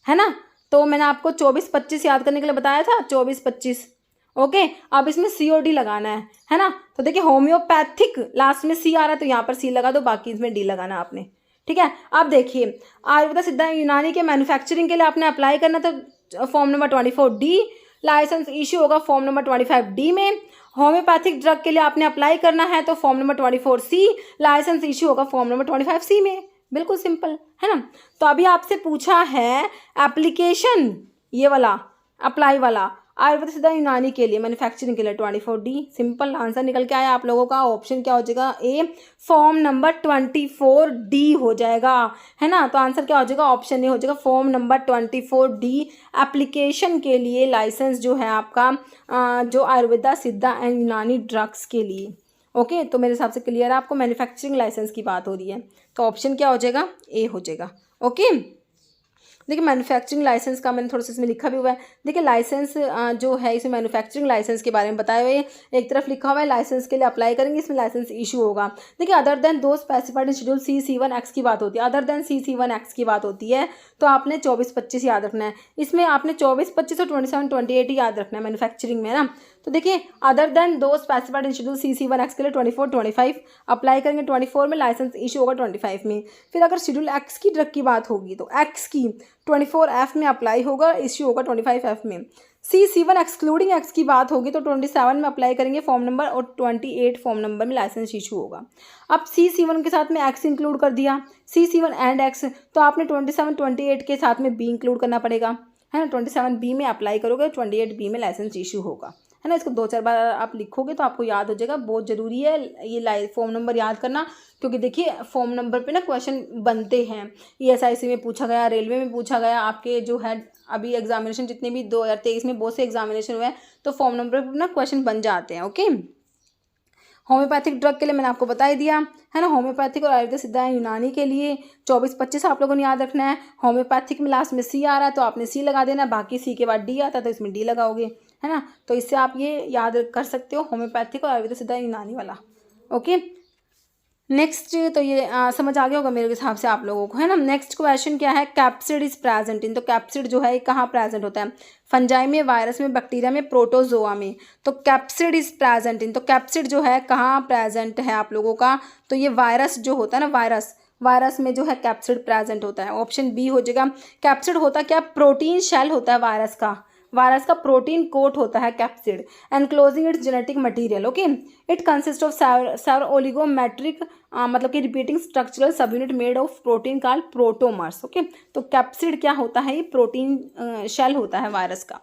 है ना। तो मैंने आपको 24-25 याद करने के लिए बताया था, 24-25। ओके, अब इसमें COD लगाना है ना, तो देखिए होम्योपैथिक लास्ट में C आ रहा है तो यहाँ पर C लगा दो, बाकी इसमें D लगाना आपने, ठीक है। अब देखिए आयुर्वेदा सिद्धा यूनानी के मैन्युफैक्चरिंग के लिए आपने अप्लाई करना था form number 24D, licence issue होगा फॉर्म नंबर 25D में। होम्योपैथिक ड्रग के लिए आपने अप्लाई करना है तो form number 24C, licence issue होगा फॉर्म नंबर 25C में, बिल्कुल सिंपल है ना। तो अभी आपसे पूछा है एप्लीकेशन, ये वाला अप्लाई वाला आयुर्वेद सिद्धा यूनानी के लिए मैन्युफैक्चरिंग के लिए 24D, सिंपल आंसर निकल के आया आप लोगों का, ऑप्शन क्या हो जाएगा? ए, फॉर्म नंबर 24D हो जाएगा, है ना। तो आंसर क्या हो जाएगा? ऑप्शन ए हो जाएगा, फॉर्म नंबर 24D एप्लीकेशन के लिए लाइसेंस जो है आपका जो आयुर्वेदा सिद्धा एंड यूनानी ड्रग्स के लिए। ओके, तो मेरे हिसाब से क्लियर है आपको, मैन्युफैक्चरिंग लाइसेंस की बात हो रही है, तो ऑप्शन क्या हो जाएगा? ए हो जाएगा। ओके, देखिए मैन्युफैक्चरिंग लाइसेंस का मैंने थोड़ा सा इसमें लिखा भी हुआ है। देखिए लाइसेंस जो है इसमें मैन्युफैक्चरिंग लाइसेंस के बारे में बताया हुआ है, एक तरफ लिखा हुआ है लाइसेंस के लिए अप्लाई करेंगे, इसमें लाइसेंस इशू होगा। देखिए अदर देन दो स्पेसिफाइड इन शेड्यूल C-C1X की बात होती है, अदर देन C-C1X की बात होती है, तो आपने 24-25 याद रखना है। इसमें आपने 24-25 और 27-28 ही याद रखना है मैन्युफैक्चरिंग में, है ना। तो देखिए अदर देन दो स्पेसिफाइड इन शेड्यूल C-C1X के लिए 24-25 अप्लाई करेंगे, 24 में लाइसेंस इशू होगा 25 में। फिर अगर शेड्यूल X की ड्रग की बात होगी तो X की 24F में अप्लाई होगा, इश्यू होगा 25F में। C-C1 एक्सक्लूडिंग X की बात होगी तो 27 में अप्लाई करेंगे फॉर्म नंबर, और 28 फॉर्म नंबर में लाइसेंस इशू होगा। अब C-C1 के साथ में X इंक्लूड कर दिया, C-C1 एंड X, तो आपने 27-28 के साथ में B इंक्लूड करना पड़ेगा, है ना। 27B में अप्लाई करोगे, 28B में लाइसेंस इशू होगा, है ना। इसको 2-4 बार आप लिखोगे तो आपको याद हो जाएगा, बहुत ज़रूरी है ये फॉर्म नंबर याद करना, क्योंकि देखिए फॉर्म नंबर पे ना क्वेश्चन बनते हैं, ESIC में पूछा गया, रेलवे में पूछा गया, आपके जो है अभी एग्जामिनेशन जितने भी 2023 में बहुत से एग्जामिनेशन हुए हैं, तो फॉर्म नंबर पर ना क्वेश्चन बन जाते हैं। ओके, होम्योपैथिक ड्रग के लिए मैंने आपको बता ही दिया, है ना। होम्योपैथिक और आयुर्वेद सिद्धा यूनानी के लिए 24-25 आप लोगों ने याद रखना है। होम्योपैथिक में लास्ट में C आ रहा है तो आपने C लगा देना, बाकी C के बाद D आता है तो इसमें D लगाओगे, है ना। तो इससे आप ये याद कर सकते हो होम्योपैथिक और आयुर्वेद सिद्धा यूनानी वाला। ओके, नेक्स्ट तो ये समझ आ गया होगा मेरे हिसाब से आप लोगों को, है ना। नेक्स्ट क्वेश्चन क्या है? कैप्सिड इज प्रेजेंट इन, तो कैप्सिड जो है ये कहाँ प्रेजेंट होता है? फंजाई में, वायरस में, बैक्टीरिया में, प्रोटोजोआ में। तो कैप्सिड इज प्रेजेंट इन, तो कैप्सिड जो है कहाँ प्रेजेंट है आप लोगों का? तो ये वायरस जो होता है ना, वायरस में जो है कैप्सिड प्रेजेंट होता है, ऑप्शन बी हो जाएगा। कैप्सिड होता क्या? प्रोटीन शेल होता है वायरस का, वायरस का प्रोटीन कोट होता है capsid enclosing its genetic material. Okay, it consist of several oligomeric मतलब कि repeating structural sub unit made of protein called protomers. Okay, तो कैप्सिड क्या होता है, ये प्रोटीन शेल होता है वायरस का।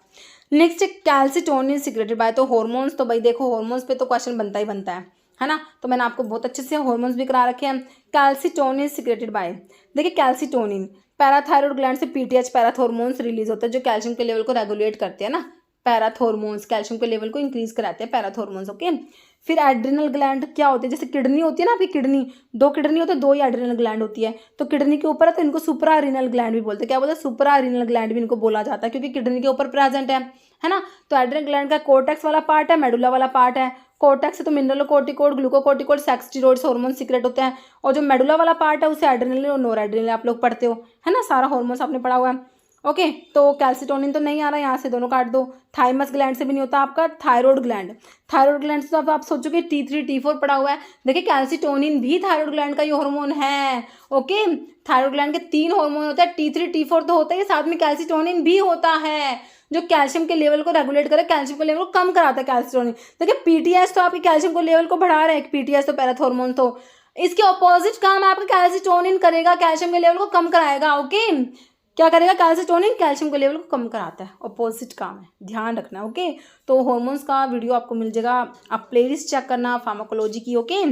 नेक्स्ट कैल्सिटोनिन सिक्रेटेड बाय, तो हॉर्मोन्स, तो भाई देखो हॉर्मोन्स पे तो क्वेश्चन बनता ही बनता है ना, तो मैंने आपको बहुत अच्छे से हॉर्मोन्स भी करा रखे हैं। कैल्सिटोनिन सिक्रेटेड बाय, देखिए कैल्सिटोनिन पैराथायरॉयड ग्लैंड से पीटीएच पैराथॉर्मोन्स रिलीज होता है जो कैल्शियम के लेवल को रेगुलेट करते हैं ना, पैराथॉर्मोन्स कैल्शियम के लेवल को इंक्रीज कराते हैं पैराथॉर्मोन्स। ओके, फिर एड्रिनल ग्लैंड क्या होती है, जैसे किडनी होती है ना, आपकी किडनी, दो किडनी होती है, दो ही एड्रिनल ग्लैंड होती है, तो किडनी के ऊपर है तो इनको सुप्रारीनल ग्लैंड भी बोलते हैं। क्या बोलते हैं, सुप्रारीनल ग्लैंड भी इनको बोला जाता है क्योंकि किडनी के ऊपर प्रेजेंट है ना। तो एड्रिनल ग्लैंड का कोर्टेक्स वाला पार्ट है, मेडुला वाला पार्ट है। कोर्टेक्स से तो मिनरलोकोर्टिकोइड, ग्लूकोकोर्टिकोइड, सेक्सस्टेरॉइड्स हार्मोन सीक्रेट होते हैं, और जो मेडुला वाला पार्ट है उसे एड्रिनल और नोर एड्रिनल आप लोग पढ़ते हो, है ना, सारा हार्मोन्स आपने पढ़ा हुआ है। ओके, तो कैल्सिटोनिन तो नहीं आ रहा, यहाँ से दोनों काट दो। थाइमस ग्लैंड से भी नहीं होता आपका, थायराइड ग्लैंड, थायराइड ग्लैंड से तो अब आप सोचोगे T3 T4 पड़ा हुआ है, देखिए कैल्सिटोनिन भी थायराइड ग्लैंड का ये हार्मोन है। ओके, थायराइड ग्लैंड के 3 हार्मोन होते हैं, T3 T4 तो होता है, साथ में कैल्सिटोनिन भी होता है जो कैल्शियम के लेवल को रेगुलेट करे, कैल्शियम के लेवल को कम कराता है कैल्सिटोनिन। देखिए पीटीएस तो आपके कैल्शियम को लेवल को बढ़ा रहे हैं, पीटीएस तो पैराथॉर्मोन, तो इसके ऑपोजिट काम आपका कैल्सिटोनिन करेगा, कैल्शियम के लेवल को कम कराएगा। ओके, क्या करेगा कैल्सिटोनिन, कैल्शियम के लेवल को कम कराता है, ऑपोजिट काम है, ध्यान रखना। ओके, तो हॉर्मोन्स का वीडियो आपको मिल जाएगा, आप प्लेलिस्ट चेक करना फार्माकोलॉजी की। ओके,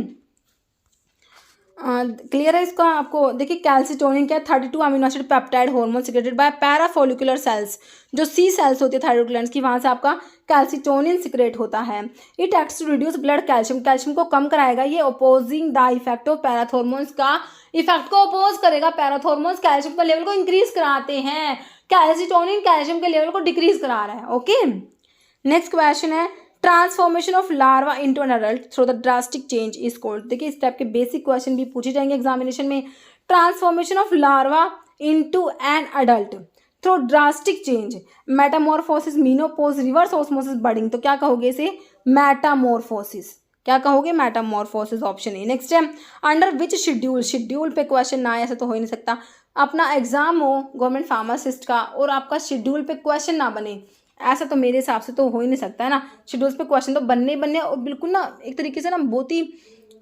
क्लियर है इसका आपको। देखिए कैल्सिटोनिन क्या है, 32 amino acid peptide hormone secreted by parafollicular cells, जो सी सेल्स होती है थायराइड ग्लैंड्स की, वहाँ से आपका कैल्सिटोनिन सिक्रेट होता है। It acts to reduce blood calcium, calcium को कम कराएगा ये, opposing the effect of parathormones का इफेक्ट को अपोज करेगा। पैराथॉर्मोन्स कैल्शियम के लेवल को इंक्रीज कराते हैं, कैल्सिटोनिन कैल्शियम के लेवल को डिक्रीज करा रहा है। ओके, नेक्स्ट क्वेश्चन है transformation of larva into an adult through the drastic change is called. देखिए इस टाइप के बेसिक क्वेश्चन भी पूछे जाएंगे एग्जामिनेशन में। Transformation of larva into an adult through drastic change, Metamorphosis, menopause, reverse osmosis, budding, तो क्या कहोगे इसे, मेटामॉर्फोसिस। क्या कहोगे, मेटामॉर्फोसिस, ऑप्शन ए। नेक्स्ट है अंडर विच शेड्यूल, शेड्यूल पे क्वेश्चन ना आए ऐसा तो हो ही नहीं सकता, अपना एग्जाम हो गवर्नमेंट फार्मासिस्ट का और आपका शेड्यूल पे क्वेश्चन ना बने, ऐसा तो मेरे हिसाब से तो हो ही नहीं सकता है ना। शेड्यूल्स पे क्वेश्चन तो बनने बनने और बिल्कुल ना एक तरीके से ना बहुत ही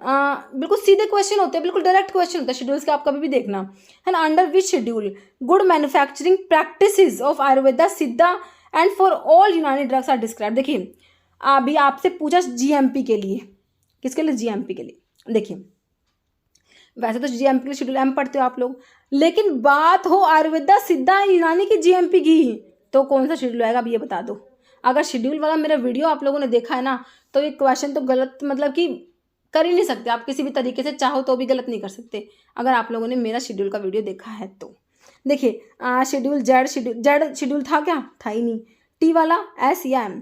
बिल्कुल सीधे क्वेश्चन होते हैं, बिल्कुल डायरेक्ट क्वेश्चन होता है शेड्यूल्स के, आप कभी भी देखना है ना। Under which schedule good manufacturing practices of Ayurveda, सिद्धा एंड फॉर ऑल यूनानी ड्रग्स आर डिस्क्राइब। देखिए अभी आपसे पूछा जीएमपी के लिए, किसके लिए, जीएमपी के लिए। देखिए वैसे तो जीएमपी के लिए शेड्यूल एम पढ़ते हो आप लोग, लेकिन बात हो आयुर्वेदा, सिद्धा, यूनानी की जीएमपी की, तो कौन सा शेड्यूल आएगा अब ये बता दो। अगर शेड्यूल वाला मेरा वीडियो आप लोगों ने देखा है ना, तो ये क्वेश्चन तो गलत मतलब कि कर ही नहीं सकते आप, किसी भी तरीके से चाहो तो भी गलत नहीं कर सकते अगर आप लोगों ने मेरा शेड्यूल का वीडियो देखा है तो। देखिए शेड्यूल जेड, शेड्यूल था क्या, था ही नहीं। टी वाला एस या एम,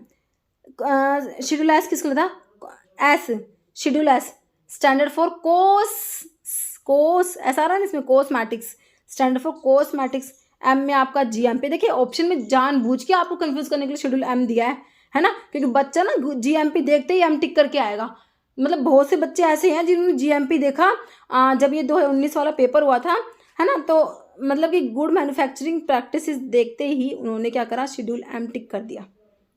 शेड्यूल एस किसका था, S, schedule S standard for कोस ऐसा रहा है इसमें, cosmetics, standard for cosmetics. M में आपका जीएमपी, देखिए ऑप्शन में जानबूझ के आपको कंफ्यूज करने के लिए शेड्यूल एम दिया है ना, क्योंकि बच्चा ना जीएमपी देखते ही एम टिक करके आएगा। मतलब बहुत से बच्चे ऐसे हैं जिन्होंने जीएमपी देखा जब ये 2019 वाला पेपर हुआ था, है ना, तो मतलब कि गुड मैन्युफैक्चरिंग प्रैक्टिसेस देखते ही उन्होंने क्या करा, शेड्यूल एम टिक कर दिया,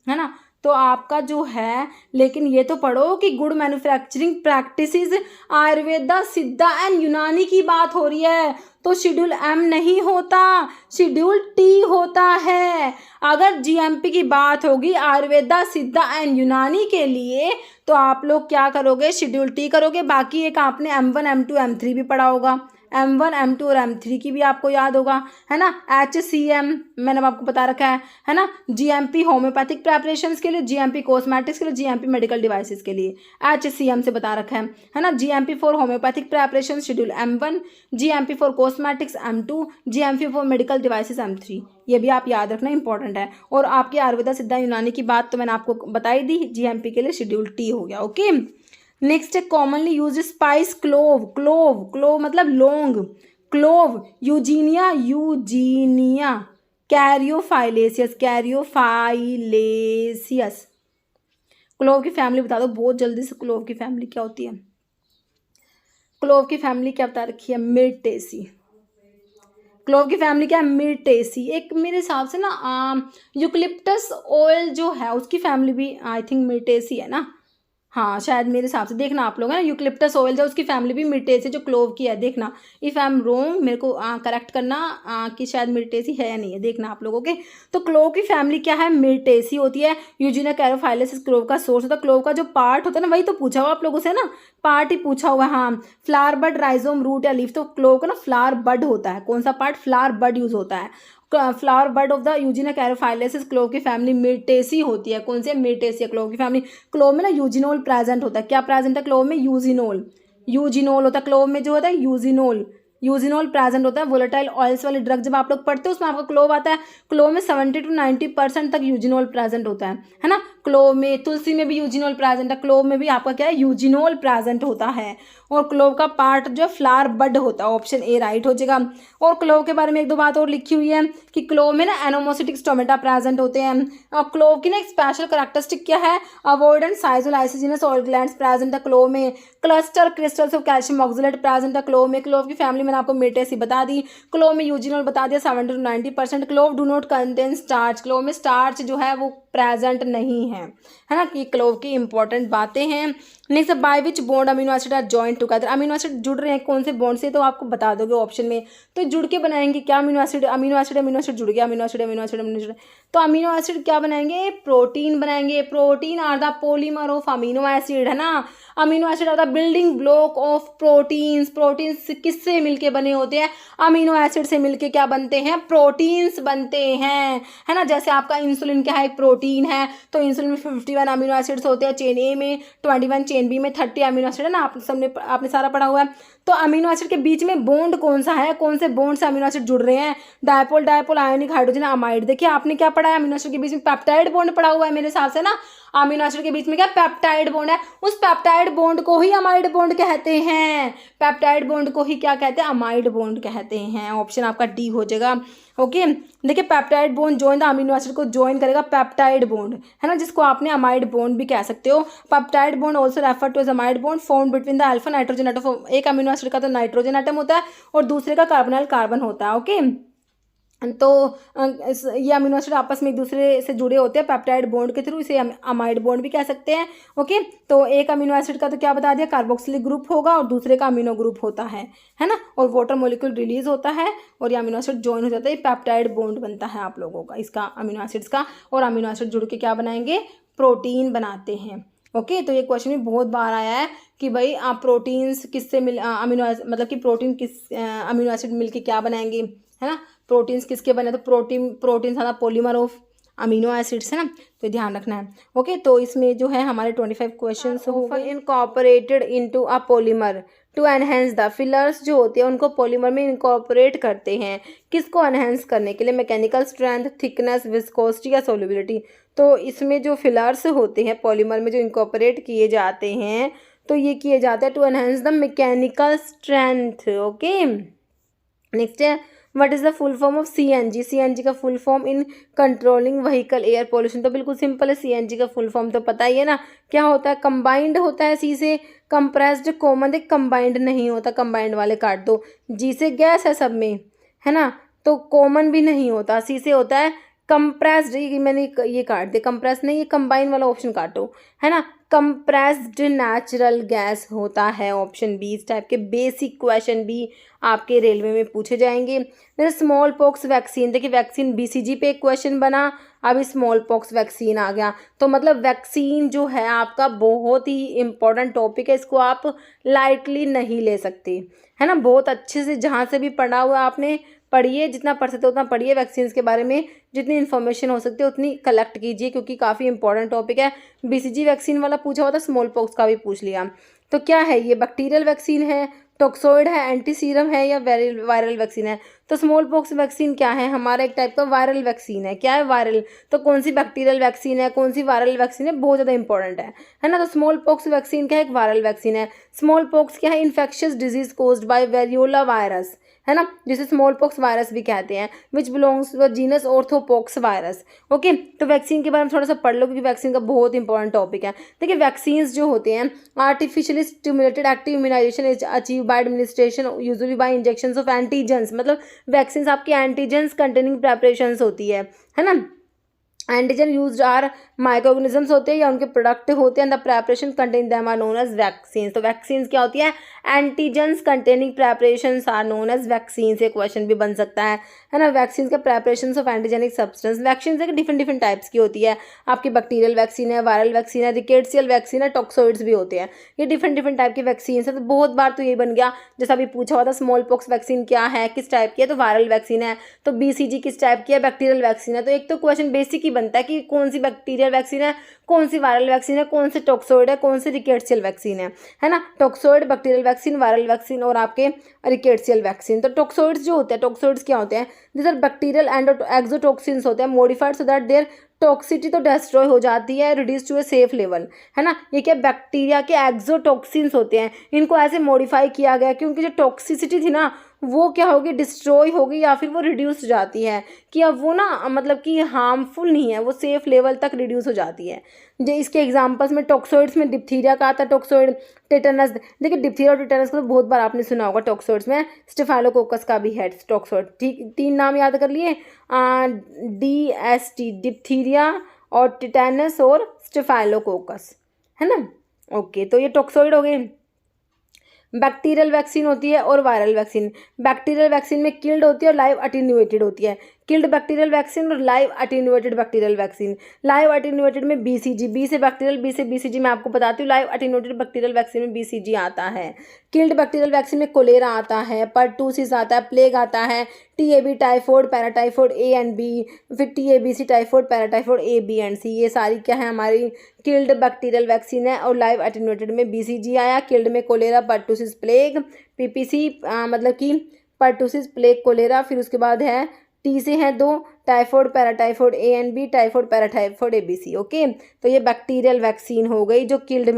है ना। तो आपका जो है, लेकिन ये तो पढ़ो कि गुड मैन्युफैक्चरिंग प्रैक्टिसेस आयुर्वेदा, सिद्धा एंड यूनानी की बात हो रही है, तो शेड्यूल एम नहीं होता, शेड्यूल टी होता है। अगर जीएमपी की बात होगी आयुर्वेदा, सिद्धा एंड यूनानी के लिए, तो आप लोग क्या करोगे, शेड्यूल टी करोगे। बाकी एक आपने M1 M2 M3 भी पढ़ा होगा, M1 M2 और M3 की भी आपको याद होगा, है ना। HCM मैंने आपको बता रखा है ना। GMP होम्योपैथिक प्रेपरेशंस के लिए, GMP कॉस्मेटिक्स के लिए, GMP मेडिकल डिवाइसेस के लिए HCM से बता रखा है ना। GMP for homeopathic preparation schedule M1, GMP for cosmetics M2, GMP for medical devices M3, ये भी आप याद रखना, इंपॉर्टेंट है। और आपकी आयुर्वेदा, सिद्धा, यूनानी की बात तो मैंने आपको बताई दी, GMP के लिए शेड्यूल टी हो गया। ओके, नेक्स्ट है commonly use spice, clove, clove, clove मतलब लौंग, क्लोव, यूजीनिया कैरियोफाइलेसियस, क्लोव की फैमिली बता दो बहुत जल्दी से, क्लोव की फैमिली क्या होती है, क्लोव की फैमिली क्या बता रखी है, मिर्टेसी। क्लोव की फैमिली क्या है, मिर्टेसी। एक मेरे हिसाब से ना यूकलिप्टस ऑयल जो है उसकी फैमिली भी आई थिंक मिर्टेसी है ना, हाँ शायद मेरे हिसाब से, देखना आप लोग है ना, यूकलिप्टस ऑयल जो उसकी फैमिली भी मिर्टेसी जो क्लोव की है, देखना इफ़ आई एम रोंग मेरे को करेक्ट करना कि शायद मिर्टेसी है या नहीं है, देखना आप लोग। ओके, तो क्लोव की फैमिली क्या है, मिर्टेसी होती है। यूजिना कैरोफाइलस क्लोव का सोर्स होता है। क्लोव का जो पार्ट होता है ना, वही तो पूछा हुआ आप लोगों से ना, पार्ट ही पूछा हुआ है। हाँ, फ्लावर बड, राइजोम, रूट या लीफ। तो क्लोव का ना फ्लावर बड होता है, कौन सा पार्ट, फ्लावर बड यूज होता है। Flower bud of the Eugenia caryophyllus clove की फैमिली मिर्टेसी होती है। कौन सी, मिर्टेसी क्लोव की फैमिली। क्लोव में ना यूजिनोल प्रेजेंट होता है। क्या प्रेजेंट है क्लोव में, यूजिनोल, यूजिनोल होता है क्लोव में, जो होता है यूजिनोल, यूजिनोल प्रेजेंट होता है। वोलेटाइल ऑयल्स वाले ड्रग जब आप लोग पढ़ते हो उसमें आपका क्लोव आता है। क्लोव में 70 to 90% तक यूजिनोल प्रेजेंट होता है ना। क्लोव में, तुलसी में भी यूजिनोल प्रेजेंट है। क्लोव में भी आपका क्या है, यूजिनोल प्रेजेंट होता है। और क्लोव का पार्ट जो फ्लावर बड होता है, ऑप्शन ए राइट हो जाएगा। और क्लोव के बारे में एक दो बात और लिखी हुई है कि क्लोव में ना एनोमोसिटिक स्टोमेटा प्रेजेंट होते हैं। और क्लोव की ना एक स्पेशल कैरेक्टरिस्टिक क्या है, अवॉइडेंट साइजोलाइसिजिनस ऑयल ग्लैंड्स प्रेजेंट है क्लोव में। Cluster crystals of calcium oxalate present है क्लोव में। क्लोव की फैमिली मैंने आपको मिर्टेसी बता दी। क्लोव में यूजिनोल बता दिया 70 to 90%। Clove do not contain starch, clove में स्टार्च जो है वो प्रेजेंट नहीं है ना। कि क्लोव की इंपॉर्टेंट बातें हैं। Next, by which bond amino acid are joined together. Amino acid जुड़ रहे हैं कौन से बॉन्ड से, तो आपको बता दोगे ऑप्शन में। तो जुड़ के बनाएंगे क्या, amino acid, amino acid, amino acid जुड़ गया, amino acid, amino acid, amino acid. तो अमीनो एसिड क्या बनाएंगे, प्रोटीन बनाएंगे। Protein are the polymer of amino acid, है ना। Amino acid are the building block of proteins. Proteins किससे मिलके बने होते हैं, अमीनो एसिड से मिलके क्या बनते हैं, प्रोटीन्स बनते हैं, है ना। जैसे आपका इंसुलिन क्या है, एक प्रोटीन है। तो इंसुलिन में 51 अमीनो एसिड्स होते हैं, चेन ए में 21, चेन बी में 30 अमीनो एसिड, है ना। आपने सारा पढ़ा हुआ है। तो अमीनो एसिड के बीच में बॉन्ड कौन सा है, कौन से बॉन्ड से अमीनो एसिड जुड़ रहे हैं, dipole, dipole, ionic hydrogen amide. देखिए आपने क्या पढ़ा है, अमीनो एसिड के बीच में पेप्टाइड बॉन्ड पढ़ा हुआ है मेरे हिसाब से ना। अमीनो एसिड के बीच में क्या पेप्टाइड बॉन्ड है, उस पेप्टाइड बॉन्ड को ही अमाइड बॉन्ड कहते हैं। पेप्टाइड बॉन्ड को ही क्या कहते हैं, अमाइड बॉन्ड कहते हैं। ऑप्शन आपका डी हो जाएगा। ओके, देखिए peptide bond join the amino acid को जॉइन करेगा पेप्टाइड बॉन्ड, है ना, जिसको आपने अमाइड बॉन्ड भी कह सकते हो। Peptide bond also refer to as amide bond formed between the alpha nitrogen atom. एक अमीनो एसिड का तो नाइट्रोजन एटम होता है और दूसरे का कार्बोनाइल कार्बन होता है। ओके, तो ये अमीनो एसिड आपस में एक दूसरे से जुड़े होते हैं पेप्टाइड बॉन्ड के थ्रू, इसे अमाइड बॉन्ड भी कह सकते हैं। ओके, तो एक अमीनो एसिड का तो क्या बता दिया, कार्बोक्सिलिक ग्रुप होगा और दूसरे का अमीनो ग्रुप होता है ना। और वाटर मॉलिक्यूल रिलीज होता है और ये अमीनो एसिड ज्वाइन हो जाता है, पेप्टाइड बॉन्ड बनता है आप लोगों का, इसका अमीनो एसिड्स का। और अमीनो एसिड जुड़ के क्या बनाएंगे, प्रोटीन बनाते हैं। ओके, तो ये क्वेश्चन में बहुत बार आया है कि भाई आप प्रोटीन्स किससे मिल अमीनो मतलब कि प्रोटीन किस अमीनो एसिड मिलके क्या बनाएंगे, है ना। प्रोटीन्स किसके बने, तो प्रोटीन सारा पॉलीमर ऑफ अमीनो एसिड्स, है ना। तो ध्यान रखना है। ओके, तो इसमें जो है हमारे 25 क्वेश्चन हो गए। Incorporated into a polymer to enhance the fillers जो होते हैं उनको पॉलीमर में इनकॉर्पोरेट करते हैं, किसको एनहेंस करने के लिए, मैकेनिकल स्ट्रेंथ, थिकनेस, विस्कोसिटी या सोल्युबिलिटी। तो इसमें जो फिलर्स होते हैं पॉलीमर में जो इनकॉर्पोरेट किए जाते हैं, तो ये किए जाते हैं to enhance the mechanical strength. Okay, next है what is the full form of CNG। CNG का full form in controlling vehicle air pollution. तो बिल्कुल सिंपल है, CNG का फुल फॉर्म तो पता ही है ना, क्या होता है, कंबाइंड होता है सी से, कंप्रेस्ड कॉमन, देख कंबाइंड नहीं होता, कंबाइंड वाले काट दो। जी से गैस है सब में, है ना, तो कॉमन भी नहीं होता, सी से होता है कंप्रेस्ड। मैंने ये काट दिया, कंप्रेस नहीं, ये कंबाइन वाला ऑप्शन काटो, है ना। कंप्रेस्ड नेचुरल गैस होता है, ऑप्शन बी। इस टाइप के बेसिक क्वेश्चन भी आपके रेलवे में पूछे जाएंगे। जैसे स्मॉल पॉक्स वैक्सीन, देखिए वैक्सीन BCG पे एक क्वेश्चन बना, अभी स्मॉल पॉक्स वैक्सीन आ गया। तो मतलब वैक्सीन जो है आपका बहुत ही इंपॉर्टेंट टॉपिक है, इसको आप लाइटली नहीं ले सकते, है ना। बहुत अच्छे से जहाँ से भी पढ़ा हुआ आपने पढ़िए, जितना पढ़ सकते हो उतना पढ़िए। वैक्सीन के बारे में जितनी इन्फॉर्मेशन हो सकती है उतनी कलेक्ट कीजिए, क्योंकि काफ़ी इंपॉर्टेंट टॉपिक है। BCG वैक्सीन वाला पूछा हुआ था, स्मॉल पॉक्स का भी पूछ लिया। तो क्या है ये, बैक्टीरियल वैक्सीन है, टॉक्सोइड है, एंटी सीरम है या वायरल वैक्सीन है। तो स्मॉल पॉक्स वैक्सीन क्या है, हमारा एक टाइप का वायरल वैक्सीन है। क्या है, वायरल। तो कौन सी बैक्टीरियल वैक्सीन है, कौन सी वायरल वैक्सीन है, बहुत ज़्यादा इंपॉर्टेंट है ना। तो स्मॉल पॉक्स वैक्सीन क्या है, एक वायरल वैक्सीन है। स्मॉल पॉक्स क्या है, infectious disease caused by variola virus, है ना, जिसे स्मॉल पॉक्स वायरस भी कहते हैं, which belongs to genus orthopox virus. ओके, तो वैक्सीन के बारे में थोड़ा सा पढ़ लो, क्योंकि वैक्सीन का बहुत इंपॉर्टेंट टॉपिक है। देखिए वैक्सीन जो होते हैं, artificially stimulated active immunisation is achieve by administration usually by injections of antigens. मतलब वैक्सीन आपकी एंटीजेंस कंटेनिंग प्रेपरेशंस होती है ना। Antigen used are micro organisms होते हैं या उनके प्रोडक्ट होते हैं, the preparation contain them are known as vaccine. तो वैक्सीन क्या होती है, antigens containing preparations are known as vaccine. से क्वेश्चन भी बन सकता है ना। वैक्सीन के preparations of antigenic substance, vaccine से डिफरेंट टाइप्स की होती है। आपकी बैक्टीरियल वैक्सीन है, वायरल वैक्सीन है, रिकेट्सियल वैक्सीन है, टॉक्सोइड्स भी होते हैं। ये डिफरेंट टाइप की वैक्सीन है। तो बहुत बार तो ये बन गया, जैसा अभी पूछा हुआ था स्मॉल पॉक्स वैक्सीन क्या है, किस टाइप की है, तो वायरल वैक्सीन है। तो BCG किस टाइप की है, बैक्टीरियल वैक्सीन है। तो एक तो क्वेश्चन बेसिक ही बनता है कि कौन सी बैक्टीरियल वैक्सीन है, कौन सी वायरल वैक्सीन है, कौन से टॉक्सोइड है, कौन सी रिकेट्सियल वैक्सीन है ना। Toxoid, bacterial vaccine, viral vaccine और आपके रिकेट्सियल वैक्सीन। तो टॉक्सोइड्स जो होते हैं, टॉक्सोइड्स क्या होते हैं, this are bacterial and exotoxins होते हैं modified so that their toxicity तो डिस्ट्रॉय हो जाती है, reduce to a safe level, है ना। ये क्या बैक्टीरिया के एक्सोटॉक्सिन्स होते हैं, इनको ऐसे मॉडिफाई किया गया क्योंकि जो टॉक्सिसिटी थी ना वो क्या होगी, डिस्ट्रॉय होगी या फिर वो रिड्यूस हो जाती है कि अब वो ना मतलब कि हार्मफुल नहीं है, वो सेफ लेवल तक रिड्यूस हो जाती है। जो इसके एग्जांपल्स में टॉक्सोइड्स में डिप्थीरिया का आता है टॉक्सोइड, टेटनस, देखिए डिप्थीरिया और टेटनस को तो बहुत बार आपने सुना होगा। टॉक्सोइड्स में स्टेफाइलोकोकस का भी है टॉक्सोइड, ठीक, 3 नाम याद कर लिए, DST डिप्थीरिया और टेटनस और स्टेफाइलोकोकस, है ना। ओके, तो ये टॉक्सोइड हो गए। बैक्टीरियल वैक्सीन होती है और वायरल वैक्सीन। बैक्टीरियल वैक्सीन में किल्ड होती है और लाइव अटेन्यूएटेड होती है। किल्ड बैक्टीरियल वैक्सीन और live attenuated bacterial vaccine. Live attenuated में BCG, B से बैक्टीरियल, B से BCG मैं आपको बताती हूँ। लाइव अटेन्यूएटेड बैक्टीरियल वैक्सीन में BCG आता है। किल्ड बैक्टीरियल वैक्सीन में कोलेरा आता है, पर्टूसिस आता है, प्लेग आता है, TAB typhoid, paratyphoid A and B, फिर TABC typhoid, paratyphoid A, B and C। ये सारी क्या है हमारी किल्ड बैक्टीरियल वैक्सीन है। और लाइव अटेन्यूएटेड में BCG आया, किल्ड में कोलेरा, पर्टूसिस, प्लेग, PPC मतलब कि पर्टूसिस, प्लेग, कोलेरा। फिर उसके बाद है T से है 2, typhoid, paratyphoid A and B, typhoid, paratyphoid ABC। Okay, तो ये बैक्टीरियल वैक्सीन हो गई जो किल्ड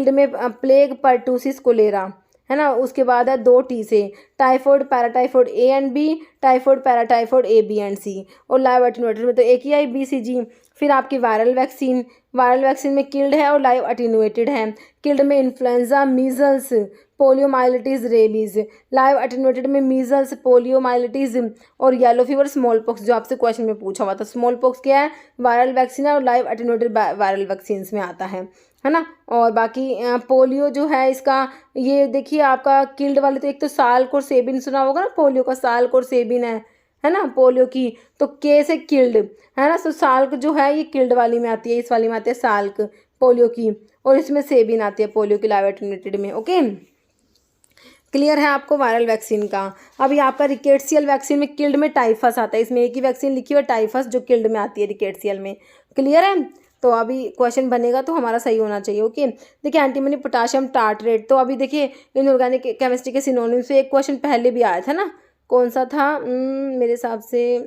में प्लेग, पर्टूसिस, कोलेरा, है ना। उसके बाद है 2T से typhoid, paratyphoid A and B, typhoid, paratyphoid A, B and C। और लाइव अटेन्यूएटेड में तो एक ही आई BCG। फिर आपकी वायरल वैक्सीन में किल्ड है और लाइव अटेन्यूएटेड है। किल्ड में influenza, measles, poliomyelitis, rabies. Live attenuated में मीजल्स, पोलियोमाइलिटिस और येलो फीवर, स्मॉल पॉक्स, जो आपसे क्वेश्चन में पूछा हुआ था। स्मॉल पॉक्स क्या है, वायरल वैक्सीन है और लाइव अटेन्यूएटेड वायरल वैक्सीन में आता है ना। और बाकी पोलियो जो है इसका, ये देखिए आपका किल्ड वाले तो एक तो साल्क और सेबिन सुना होगा ना, पोलियो का साल्क और सेबिन है ना पोलियो की। तो के से किल्ड, है ना। तो साल्क जो है ये किल्ड वाली में आती है, इस वाली में आती है साल्क पोलियो की, और इसमें सेबिन आती है पोलियो की लाइव अटेन्यूएटेड में। ओके, क्लियर है आपको वायरल वैक्सीन का। अभी आपका रिकेट्सियल वैक्सीन में किल्ड में टाइफस आता है, इसमें एक ही वैक्सीन लिखी हुई है टाइफस जो किल्ड में आती है रिकेट्सियल में। क्लियर है, तो अभी क्वेश्चन बनेगा तो हमारा सही होना चाहिए। ओके, देखिए एंटीमनी पोटाशियम टार्टरेट, तो अभी देखिए इनऑर्गेनिक केमिस्ट्री के सिनोनिम्स से एक क्वेश्चन पहले भी आया था ना, कौन सा था, मेरे हिसाब से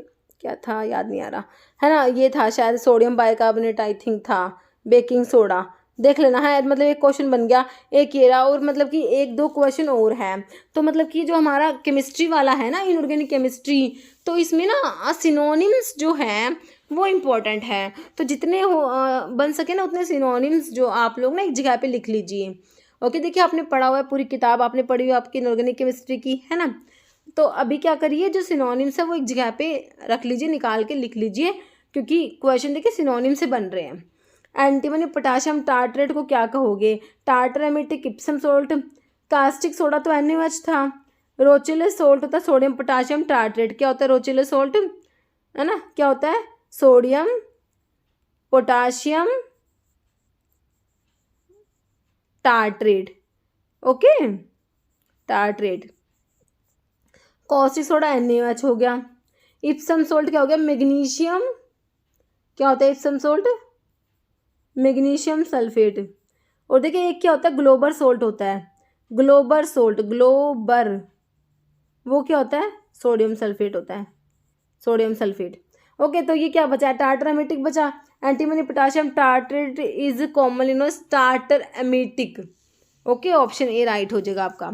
क्या था याद नहीं आ रहा, है ना। ये था शायद सोडियम बाइकार्बोनेट आई थिंक था, बेकिंग सोडा, देख लेना है। मतलब एक क्वेश्चन बन गया, एक ये रहा, और मतलब कि 1-2 क्वेश्चन और हैं। तो मतलब कि जो हमारा केमिस्ट्री वाला है ना, इनऑर्गेनिक केमिस्ट्री, तो इसमें ना सिनोनिम्स जो हैं वो इम्पोर्टेंट है। तो जितने बन सके ना उतने सिनोनिम्स जो आप लोग ना एक जगह पे लिख लीजिए। ओके, देखिए आपने पढ़ा हुआ है, पूरी किताब आपने पढ़ी हुई आपकी इनऑर्गेनिक केमिस्ट्री की, है ना। तो अभी क्या करिए, जो सिनोनिम्स है वो एक जगह पे रख लीजिए, निकाल के लिख लीजिए, क्योंकि क्वेश्चन देखिए सिनोनिम से बन रहे हैं। एंटीमनी पोटाशियम टार्टरेट को क्या कहोगे, tartar emetic Epson salt, caustic soda तो NaOH था, रोचिलस सोल्ट होता है सोडियम पोटाशियम टार्टरेट। क्या होता है रोचिलस सोल्ट, है ना, क्या होता है sodium potassium tartrate. Okay, tartrate. Caustic soda NaOH हो गया। इप्सम सोल्ट क्या हो गया, मैग्नीशियम, क्या होता है इप्सम सोल्ट, मैग्नीशियम सल्फेट। और देखिए एक क्या होता है ग्लोबर सोल्ट होता है, ग्लोबर सोल्ट, ग्लोबर, वो क्या होता है सोडियम सल्फेट होता है, सोडियम सल्फेट। ओके, तो ये क्या बचा, टार्टर एमिटिक बचा। Antimony potassium tartrate is commonly known tartar emetic. Okay, option A right हो जाएगा आपका।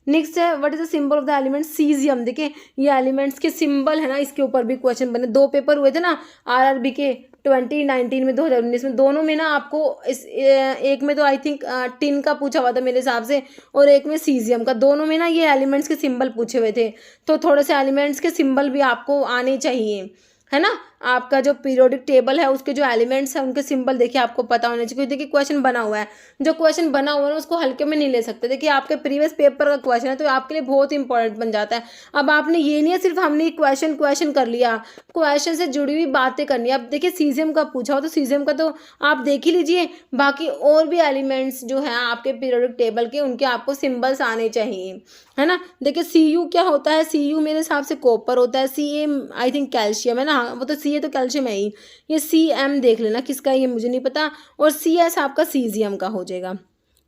नेक्स्ट है what is the symbol of the element caesium. देखिए ये एलिमेंट्स के सिंबल है ना, इसके ऊपर भी क्वेश्चन बने, 2 पेपर हुए थे ना RRB के 2019 में, 2019 में, दोनों में ना आपको इस एक में तो आई थिंक टिन का पूछा हुआ था मेरे हिसाब से, और एक में सीजियम का। दोनों में ना ये एलिमेंट्स के सिंबल पूछे हुए थे, तो थोड़े से एलिमेंट्स के सिंबल भी आपको आने चाहिए, है ना। आपका जो पीरियोडिक टेबल है उसके जो एलिमेंट्स हैं उनके सिंबल देखिए आपको पता होने चाहिए, क्योंकि देखिए क्वेश्चन बना हुआ है, जो क्वेश्चन बना हुआ है ना उसको हल्के में नहीं ले सकते। देखिए आपके प्रीवियस पेपर का क्वेश्चन है तो आपके लिए बहुत इंपॉर्टेंट बन जाता है। अब आपने ये नहीं है सिर्फ हमने क्वेश्चन कर लिया, क्वेश्चन से जुड़ी हुई बातें करनी है। अब देखिए सीजियम का पूछा हो तो सीजियम का तो आप देख ही लीजिए, बाकी और भी एलिमेंट्स जो है आपके पीरियोडिक टेबल के उनके आपको सिंबल्स आने चाहिए, है ना। देखिए Cu क्या होता है, Cu मेरे हिसाब से कॉपर होता है, Ca आई थिंक कैल्शियम है ना, वो तो Ca तो कैल्शियम है ही। ये Cm देख लेना किसका है, ये मुझे नहीं पता, और Cs आपका सीजियम का हो जाएगा।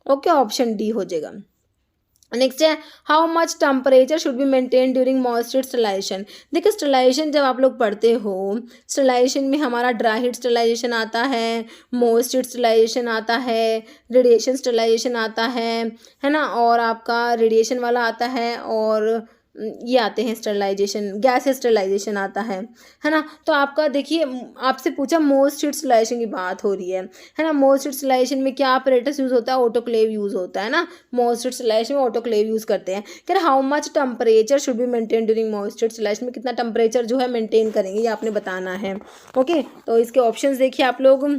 ओके, ऑप्शन डी हो जाएगा। नेक्स्ट है how much temperature should be maintain during moisture sterilisation. देखिए स्टरलाइजेशन जब आप लोग पढ़ते हो, स्टरलाइजेशन में हमारा ड्राई हीट स्टरलाइजेशन आता है, मॉइस्चर स्टरलाइजेशन आता है, रेडिएशन स्टरलाइजेशन आता है ना, और आपका रेडिएशन वाला आता है, और ये आते हैं स्टरलाइजेशन, गैस स्टरलाइजेशन आता है ना। तो आपका देखिए आपसे पूछा मॉइस्चर स्टरलाइजेशन की बात हो रही है ना। मॉइस्चर स्टरलाइजेशन में क्या अपरेटस यूज़ होता है, ऑटोक्लेव यूज़ होता है ना। मॉइस्चर स्टरलाइजेशन में ऑटोक्लेव यूज़ करते हैं। कह रहे how much temperature should be maintain during moisture sterilisation में कितना टेम्परेचर जो है मेंटेन करेंगे, ये आपने बताना है। ओके, तो इसके ऑप्शंस देखिए आप लोग।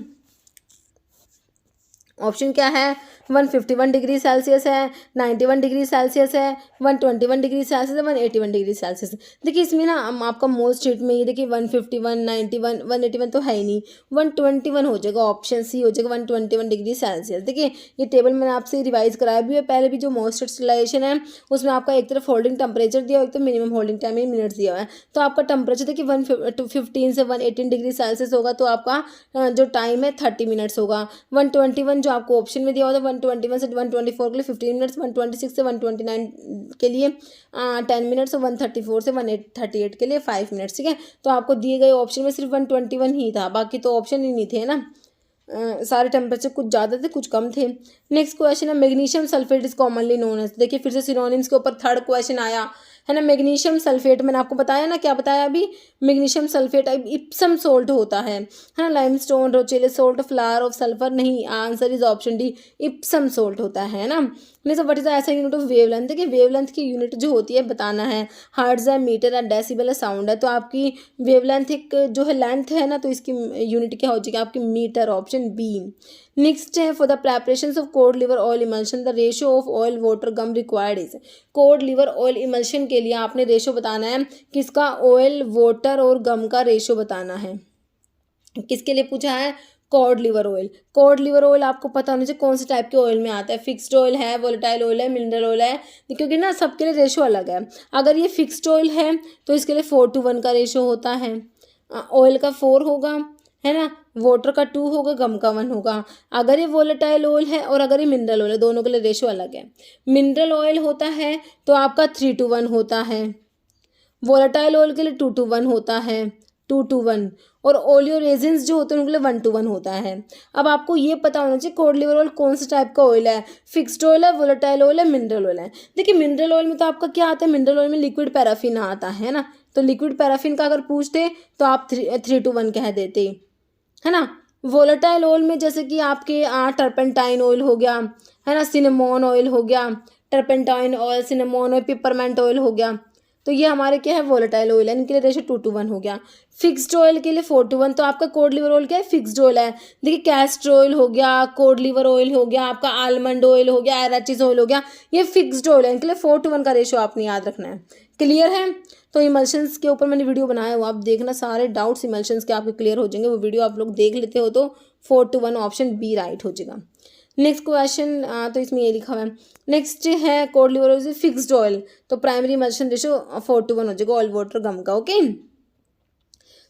ऑप्शन क्या है, 151 डिग्री सेल्सियस है, 91 डिग्री सेल्सियस है, 121 डिग्री सेल्सियस है, 181 डिग्री सेल्सियस। देखिए इसमें ना आपका मोस्ट हीट में ये देखिए 151, 91, 181 तो है ही नहीं, 121 हो जाएगा, ऑप्शन सी हो जाएगा 121 डिग्री सेल्सियस। देखिए ये टेबल मैंने आपसे रिवाइज कराया भी है पहले भी, जो मॉइस्चर स्टरलाइजेशन है उसमें आपका एक तरफ होल्डिंग टेम्परेचर दिया हुआ, एक तो minimum holding time in minutes दिया हुआ है। तो आपका टेम्परेचर देखिए 115 से 118 डिग्री सेल्सियस होगा, तो आपका जो टाइम है 30 मिनट्स होगा। 121 जो आपको ऑप्शन में दिया हुआ था 121 से 124 के लिए 15 मिनट्स, 126 से 129 के लिए 10 मिनट्स, और 134 से 138 के लिए 5 मिनट्स। ठीक है, तो आपको दिए गए ऑप्शन में सिर्फ 121 ही था, बाकी तो ऑप्शन ही नहीं थे ना। सारे टेम्परेचर कुछ ज़्यादा थे कुछ कम थे। नेक्स्ट क्वेश्चन है magnesium sulphate is commonly known as. देखिए फिर से सिनोनिम्स के ऊपर थर्ड क्वेश्चन आया है ना। मैग्नीशियम सल्फेट मैंने आपको बताया ना, क्या बताया अभी, मैग्नीशियम सल्फेट इप्सम सोल्ट होता है ना। Limestone, Rochelle salt, flower of sulphur, नहीं, answer is option D, Epsom salt होता है ना। नहीं, what is SI unit of wavelength. देखिए वेवलेंथ की यूनिट जो होती है बताना है, हर्ट्ज है, मीटर है, डेसिबल है, साउंड है। तो आपकी वेवलेंथ एक जो है लेंथ है ना, तो इसकी यूनिट क्या हो जाएगी आपकी मीटर, ऑप्शन बी। नेक्स्ट है for the preparation of cod liver oil emulsion the ratio of oil water gum required is. Cod liver oil emulsion के लिए आपने रेशियो बताना है, किसका, ऑयल, वाटर और गम का रेशियो बताना है। किसके लिए पूछा है, cod liver oil. Code liver oil आपको पता होना चाहिए कौन से टाइप के ऑयल में आता है, फिक्स्ड ऑयल है, वोलेटाइल ऑयल है, मिनरल ऑयल है, क्योंकि ना सबके लिए रेशियो अलग है। अगर ये फिक्स्ड ऑयल है तो इसके लिए 4:1 का रेशियो होता है, ऑयल का 4 होगा, है ना, वाटर का 2 होगा, गम का 1 होगा। अगर ये वोलेटाइल ऑयल है और अगर ये मिनरल ऑयल है, दोनों के लिए रेशियो अलग है। मिनरल ऑयल होता है तो आपका 3:1 होता है, वोलेटाइल ऑयल के लिए 2:1 होता है, 2:1, और ओलियो रेजिन्स जो होते हैं उनके लिए 1:1 होता है। अब आपको ये पता होना चाहिए कॉड लिवर ऑयल कौन सा टाइप का ऑयल है, फिक्स्ड ऑयल है, वोलेटाइल ऑयल है, मिनरल ऑयल है। देखिए मिनरल ऑयल में तो आपका क्या आता है, मिनरल ऑयल में लिक्विड पैराफिन आता है ना, तो लिक्विड पैराफिन का अगर पूछते तो आप 3:1 कह देते, है ना। वोलेटाइल ऑयल में जैसे कि आपके टर्पेंटाइन ऑयल हो गया, है ना, सिनेमॉन ऑयल हो गया, turpentine oil, cinnamon oil, peppermint oil हो गया, तो ये हमारे क्या है, वोलेटाइल ऑयल है, इनके लिए रेशियो 2:1 हो गया। फिक्स्ड ऑयल के लिए 4:1, तो आपका कॉड लिवर ऑयल क्या है, फिक्स्ड ऑयल है। देखिए कैस्टर ऑयल हो गया, कॉड लिवर ऑयल हो गया, आपका आलमंड ऑयल हो गया, एराचिस ऑयल हो गया, ये फिक्स्ड ऑयल है, इनके लिए 4:1 का रेशियो आपने याद रखना है। क्लियर है। तो इमल्शंस के ऊपर मैंने वीडियो बनाया हुआ, आप देखना सारे डाउट्स इमल्शंस के आपके क्लियर हो जाएंगे, वो वीडियो आप लोग देख लेते हो तो 4:1 ऑप्शन बी राइट हो जाएगा। नेक्स्ट क्वेश्चन, तो इसमें ये लिखा हुआ है। नेक्स्ट है cod liver oil fixed oil, तो प्राइमरी इमल्शन रेशियो 4:1 हो जाएगा ऑयल वाटर गम का। Okay,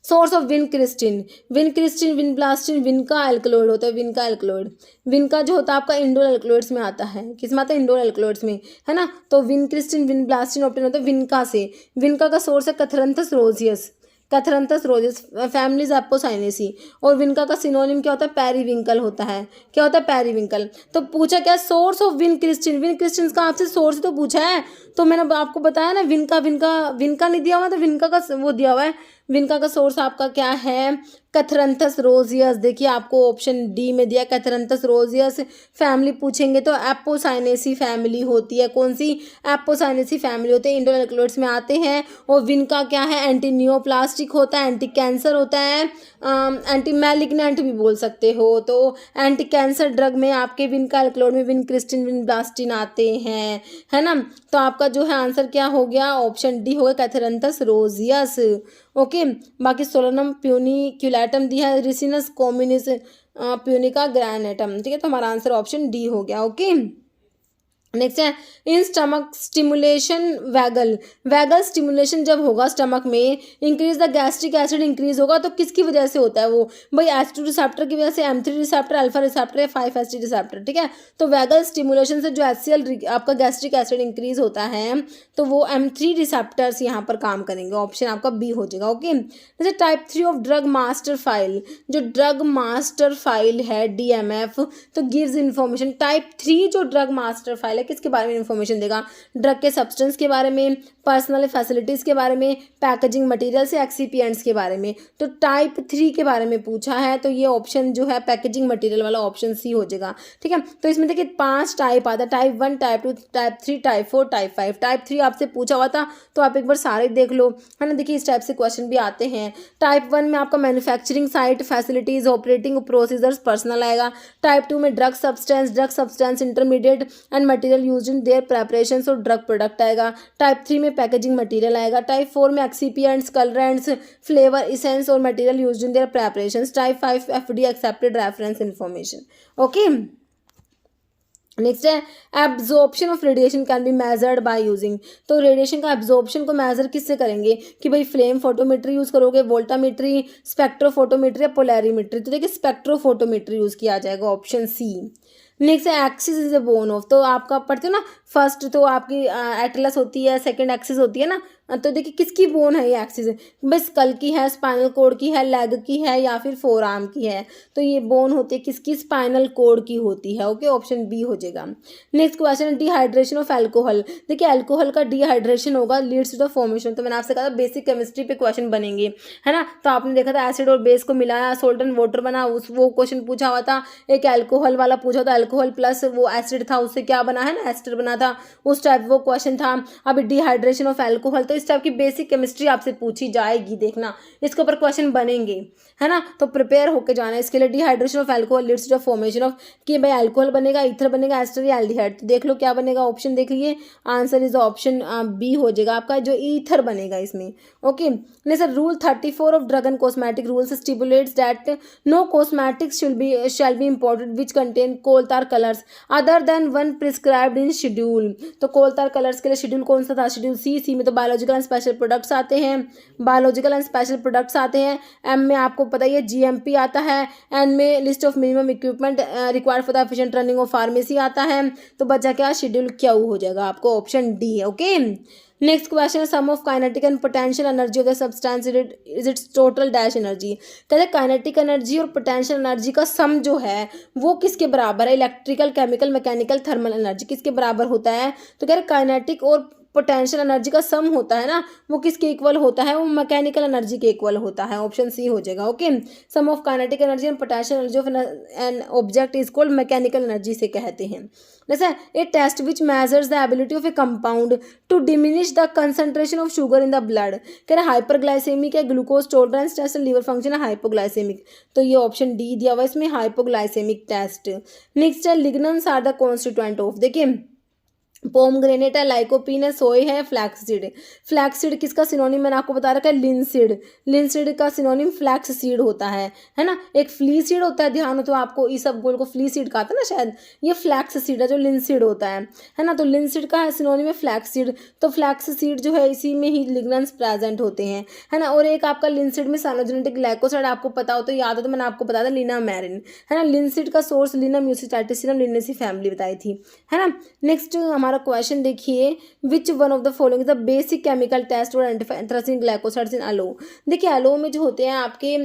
source of vincristine, vincristine, vinblastine, विन का एल्कलॉइड होता है, विन का एल्कलॉइड। विन का जो होता है आपका इंडोल एल्कलॉइड्स में आता है, किस में आता है, इंडोल एल्कलॉइड्स में, है ना। तो विन क्रिस्टिन, विन ब्लास्टिन ऑप्टेन होता है विनका से। विनका का सोर्स है कैथरंथस रोजियस, कैथरंथस रोजियस, फैमिलीज एपोसाइनेसी। और विनका का सिनोनिम क्या होता है, पेरीविंकल होता है। क्या होता है, पेरीविंकल। तो पूछा क्या, source of vincristine, vincristine का आपसे सोर्स तो पूछा है, तो मैंने आपको बताया ना, विनका नहीं दिया हुआ, तो विनका का वो दिया हुआ है, विनका का सोर्स आपका क्या है, कैथरंथस रोजियस। देखिए आपको ऑप्शन डी में दिया कैथरंथस रोजियस। फैमिली पूछेंगे तो एपोसाइनेसी फैमिली होती है, कौन सी, एपोसाइनेसी फैमिली होते हैं, इंडोल एल्कलॉइड्स में आते हैं। और विनका क्या है, एंटी नियोप्लास्टिक होता है, एंटी कैंसर होता है, एंटी मैलिग्नेंट भी बोल सकते हो। तो एंटी कैंसर ड्रग में आपके विनका एल्कलॉइड में विनक्रिस्टिन विनब्लास्टिन आते हैं, है ना। तो आपका जो है आंसर क्या हो गया, ऑप्शन डी हो गया कैथरंथस रोजियस। ओके, बाकी सोलनम प्यूनिक्यूलेटम दिया है, रिसिनस कॉम्युनिस प्यूनिका ग्रैनेटम, ठीक है। तो हमारा आंसर ऑप्शन डी हो गया। ओके, नेक्स्ट है in stomach stimulation vagal. Vagal stimulation जब होगा स्टमक में, increase the gastric acid increase होगा, तो किसकी वजह से होता है वो, भाई H2 रिसेप्टर की वजह से, M3 रिसेप्टर, अल्फा रिसेप्टर या 5-HT रिसेप्टर, ठीक है। तो वैगल स्टिमुलेशन से जो HCl आपका गैस्ट्रिक एसिड इंक्रीज होता है, तो वो M3 रिसेप्टर्स यहाँ पर काम करेंगे, ऑप्शन आपका बी हो जाएगा। ओके, जैसे type 3 of drug master file, जो ड्रग मास्टर फाइल है DMF, तो गिव्स इन्फॉर्मेशन। टाइप 3 जो ड्रग मास्टर फाइल किसके बारे में इंफॉर्मेशन देगा, ड्रग के सब्सटेंस के बारे में, पर्सनल फैसिलिटीज के बारे में, पैकेजिंग मटेरियल से एक्सीपिएंट्स के बारे में। तो टाइप 3 के बारे में पूछा है, तो ये ऑप्शन जो है पैकेजिंग मटेरियल वाला ऑप्शन सी हो जाएगा, ठीक है। तो इसमें देखिए 5 टाइप आता है, type 1, type 2, type 3, type 4, type 5। Type 3 आपसे पूछा हुआ था, तो आप एक बार सारे देख लो, है ना। देखिए इस टाइप से क्वेश्चन भी आते हैं। टाइप 1 में आपका manufacturing site, facilities, operating procedures, personnel आएगा। टाइप 2 में drug substance intermediate and material used in their preparations और ड्रग प्रोडक्ट आएगा। टाइप 3 में पैकेजिंग मटेरियल आएगा। टाइप 4 में एक्सीपिएंट्स, कलरेंट्स, फ्लेवर, इसेंस और material used in their preparations. Type 5 FD accepted reference information. Okay, next है absorption of radiation can be measured by using. तो radiation का absorption को measure किससे करेंगे, कि भाई फ्लेम फोटोमीट्री यूज करोगे, वोल्टामीट्री, स्पेक्ट्रोफोटोमीट्री या पोलैरिमीट्री। तो देखिए स्पेक्ट्रोफोटोमीट्री यूज किया जाएगा, ऑप्शन सी। नेक्स्ट है axis is a bone of. तो आपका पढ़ते हो ना, फर्स्ट तो आपकी एटलस होती है, सेकंड एक्सिस होती है ना। तो देखिए किसकी बोन है ये एक्सिस, बस स्कल की है, स्पाइनल कोड की है, लेग की है या फिर फोर आर्म की है। तो ये बोन होती है किसकी, स्पाइनल कोड की होती है। ओके, ऑप्शन बी हो जाएगा। नेक्स्ट क्वेश्चन है डिहाइड्रेशन ऑफ एल्कोहल। देखिए एल्कोहल का डिहाइड्रेशन होगा लीड्स टू द फॉर्मेशन। तो मैंने आपसे कहा था बेसिक केमिस्ट्री पे क्वेश्चन बनेंगे, है ना। तो आपने देखा था एसिड और बेस को मिलाया, सोल्ट एंड वाटर बना, वो क्वेश्चन पूछा हुआ था। एक एल्कोहल वाला पूछा था, अल्कोहल प्लस वो एसिड था, उससे क्या बना है ना, एस्टर बना था, उस टाइप वो क्वेश्चन था। अभी डिहाइड्रेशन ऑफ एल्कोहल, तो इस टाइप की बेसिक केमिस्ट्री आपसे पूछी जाएगी, देखना इसके ऊपर क्वेश्चन बनेंगे, है ना। तो प्रिपेयर होकर जाना इसके लिए। Dehydration of alcohol leads to the formation of, कि भाई एल्कोहल बनेगा, ईथर बनेगा, एस्टर या एल्डिहाइड। तो देख लो क्या बनेगा, ऑप्शन देख लिए, आंसर इज ऑप्शन बी हो जाएगा आपका, जो ईथर बनेगा इसमें। ओके, नहीं sir, rule 34 of drug and cosmetic rules stipulates that no cosmetics shall be imported which contain coal tar colours other than one prescribed in schedule. तो कोलतार कलर्स के लिए शेड्यूल कौन सा था, शेड्यूल सी में तो बायोलॉजिकल एंड स्पेशल प्रोडक्ट्स आते हैं, बायोलॉजिकल एंड स्पेशल प्रोडक्ट्स आते हैं। एम में आपको पता ही है GMP आता है। एन में list of minimum equipment required for the efficient running of pharmacy आता है। तो बचा क्या, शेड्यूल क्यू हो जाएगा आपको, option D. Okay, next question है sum of kinetic and potential energy of the substance is its total dash energy. कहते हैं काइनेटिक एनर्जी और पोटेंशियल एनर्जी का सम जो है वो किसके बराबर है, electrical, chemical, mechanical, thermal energy किसके बराबर होता है। तो कह रहे काइनेटिक और पोटेंशियल एनर्जी का सम होता है ना, वो किसके इक्वल होता है, वो मैकेनिकल एनर्जी के इक्वल होता है, ऑप्शन सी हो जाएगा। Okay, sum of kinetic energy and potential energy of an object is called mechanical energy से कहते हैं। जैसे a test which measures the ability of a compound to diminish the concentration of sugar in the blood. कह रहे hyperglycaemic है, glucose tolerance test, liver function है hypoglycaemic. तो ये ऑप्शन डी दिया हुआ इसमें, हाइपोग्लाइसेमिक टेस्ट। नेक्स्ट है lignans are the constituent of. देखिए पोमग्रेनेट है, लाइकोपीन है, सोए है, फ्लैक्सीड। फ्लैक्सीड किसका सिनोनिम मैंने आपको बता रखा है, लिनसीड। लिनसीड का सिनोनिम फ्लैक्स सीड होता है ना। एक फ्ली सीड होता है, ध्यान हो तो आपको ईसबगोल को फ्ली सीड कहा था ना शायद, ये फ्लैक्स सीड है जो लिनसीड होता है ना। तो लिनसीड का सिनोनिम है फ्लैक्स सीड। तो फ्लैक्स सीड जो है इसी में ही लिग्नेंस प्रेजेंट होते हैं, है ना। और एक आपका लिनसीड में साइनोजेनेटिक ग्लाइकोसाइड आपको पता हो तो याद हो तो मैंने आपको बताया था लिनामेरिन, है ना। लिनसीड का सोर्स लिना म्यूसिटाइटिस लिनेसी फैमिली बताई थी, है ना। नेक्स्ट हमारे हमारा क्वेश्चन देखिए, which one of the following the basic chemical test और एंथ्रासिन ग्लाइकोसाइड्स इन एलो। देखिए एलो में जो होते हैं आपके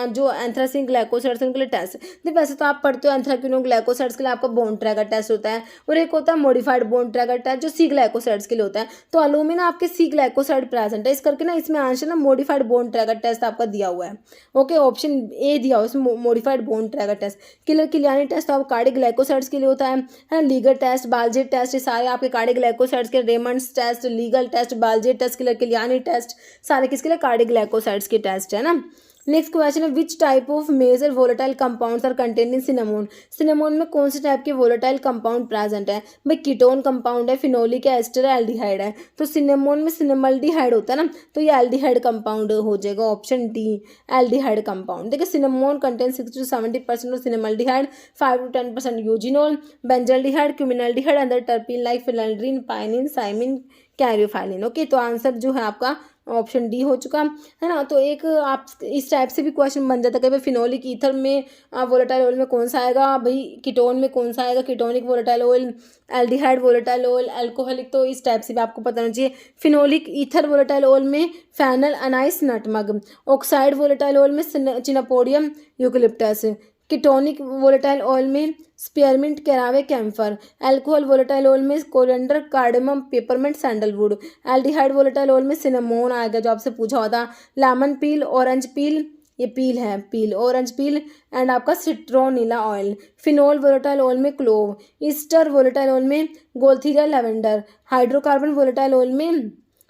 जो एंथ्रासिन ग्लाइकोसाइड्स उनके लिए टेस्ट, देखिए वैसे तो आप पढ़ते हो एंथ्राक्विनोन ग्लाइकोसाइड्स के लिए आपका बॉन्ड ट्रैकर टेस्ट होता है, और एक होता है मॉडिफाइड बॉन्ड ट्रैकर टेस्ट जो सी ग्लाइकोसाइड्स के लिए होता है। तो एलो में ना आपके सी ग्लाइकोसाइड प्रेजेंट है, इस करके ना इसमें आंसर ना मॉडिफाइड बॉन्ड ट्रैकर टेस्ट आपका दिया हुआ है। ओके, ऑप्शन ए दिया हुआ है इसमें modified Borntrager test. Killiani test आपका कार्डिक ग्लाइकोसाइड्स के लिए होता है। लीगर टेस्ट, बालजेट टेस्ट, ये सारे आपके कार्डिक ग्लाइकोसाइड्स के, Raymond's test, Legal test, Baljet test, Killiani test, सारे किसके लिए, कार्डिक ग्लाइकोसाइड्स के टेस्ट है ना। नेक्स्ट क्वेश्चन है, which type of major volatile compounds are contain in cinnamon. Cinnamon में कौन से टाइप के वोलेटाइल कंपाउंड प्रेजेंट है? भाई कीटोन कंपाउंड है, फिनोलिक है, एस्टर है, एल्डिहाइड है। तो सिनेमोन में सिनेमल्डिहाइड होता है ना, तो ये एल्डिहाइड कंपाउंड हो जाएगा, ऑप्शन डी एल्डिहाइड कंपाउंड। देखिए cinnamon contain 60 to 70% of cinnamaldehyde, 5 to 10% eugenol, benzaldehyde, cuminaldehyde, अंदर terpene like phellandrene, pinene, cymene, caryophyllene. Okay, तो आंसर जो है आपका ऑप्शन डी हो चुका है ना। तो एक आप इस टाइप से भी क्वेश्चन बन जाता है कि भाई फिनोलिक ईथर में वोलेटाइल ऑयल में कौन सा आएगा, भाई कीटोन में कौन सा आएगा, ketonic volatile oil, aldehyde volatile oil, alcoholic. तो इस टाइप से भी आपको पता होना चाहिए। फिनोलिक ईथर वोलेटाइल ऑयल में fennel anise nutmeg, oxide volatile oil में chenopodium eucalyptus, ketonic volatile oil में spearmint, caraway, camphor, alcohol volatile oil में coriander, cardamom, peppermint, sandalwood, aldehyde volatile oil में सिनेमोन आएगा जो आपसे पूछा होता, लेमन पील, ऑरेंज पील, ये पील है, पील, ऑरेंज पील, एंड आपका सिट्रोनिला ऑयल, फिनोल वोलेटाइल ऑयल में क्लोव, ईस्टर वोलेटाइल ऑयल में गोल्थिरिया लेवेंडर, हाइड्रोकार्बन वोलेटाइल ऑयल में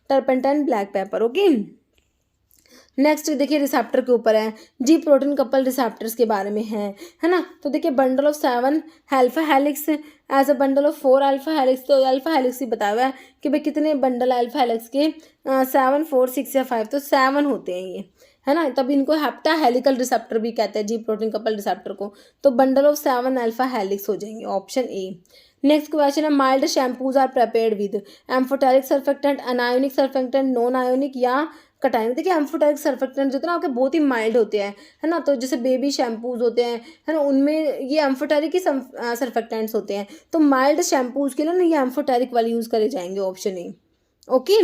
turpentine, black pepper. Okay, next देखिए रिसेप्टर के ऊपर है, जी प्रोटीन कपल रिसेप्टर्स के बारे में है ना। तो देखिए bundle of 7 alpha helix as a bundle of 4 alpha helix. तो अल्फा हेलिक्स ही बताया हुआ है कि भाई कितने बंडल अल्फा हेलिक्स के, 7, 4, 6 या 5, तो 7 होते हैं ये, है ना। तब इनको हेप्टा हेलिकल रिसेप्टर भी कहते हैं, जी प्रोटीन कपल रिसेप्टर को। तो बंडल ऑफ 7 अल्फा हेलिक्स हो जाएंगे, ऑप्शन ए। नेक्स्ट क्वेश्चन है, mild shampoos are prepared with amphoteric surfactant, anionic surfactant, non ionic या कटायन। देखिए एम्फोटेरिक सर्फेक्टेंट जो होते हैं ना आपके बहुत ही माइल्ड होते हैं, है ना। तो जैसे बेबी शैम्पूज होते हैं, है ना, उनमें ये एम्फोटेरिक ही सर्फेक्टेंट्स होते हैं। तो माइल्ड शैम्पूज के लिए ना ये एम्फोटेरिक वाले यूज़ करे जाएंगे, ऑप्शन ए। ओके,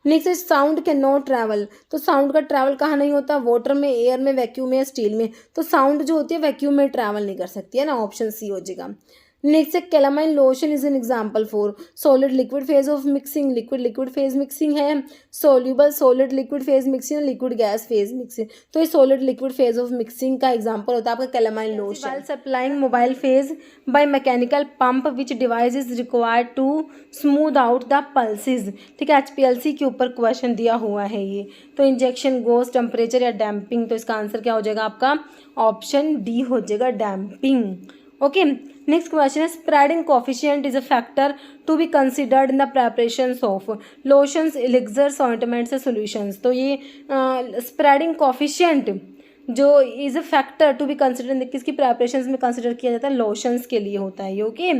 नेक्स्ट है साउंड कैन नॉट ट्रैवल। तो साउंड का ट्रैवल कहाँ नहीं होता, वाटर में, एयर में, वैक्यूम में, स्टील में। तो साउंड जो होती है वैक्यूम में ट्रैवल नहीं कर सकती है ना, ऑप्शन सी हो जाएगा। नेक्स्ट है calamine lotion is an example for solid liquid phase of mixing, liquid liquid phase mixing है, soluble solid liquid phase mixing, liquid gas phase mixing. तो ये solid liquid phase of mixing का example होता है आपका calamine lotion. While supplying mobile phase by mechanical pump which device is required to smooth out the pulses. ठीक है, HPLC के ऊपर क्वेश्चन दिया हुआ है ये। तो इंजेक्शन, गोज, टेम्परेचर या डैम्पिंग। तो इसका आंसर क्या हो जाएगा आपका, ऑप्शन डी हो जाएगा, डैम्पिंग। ओके, नेक्स्ट क्वेश्चन है, spreading coefficient is a factor to be considered in the preparations of lotions, elixirs, ointments, solutions. तो ये स्प्रेडिंग कोफिशिएंट जो is a factor to be consider किसकी प्रेपरेशंस में consider किया जाता है, लोशंस के लिए होता है ये। ओके,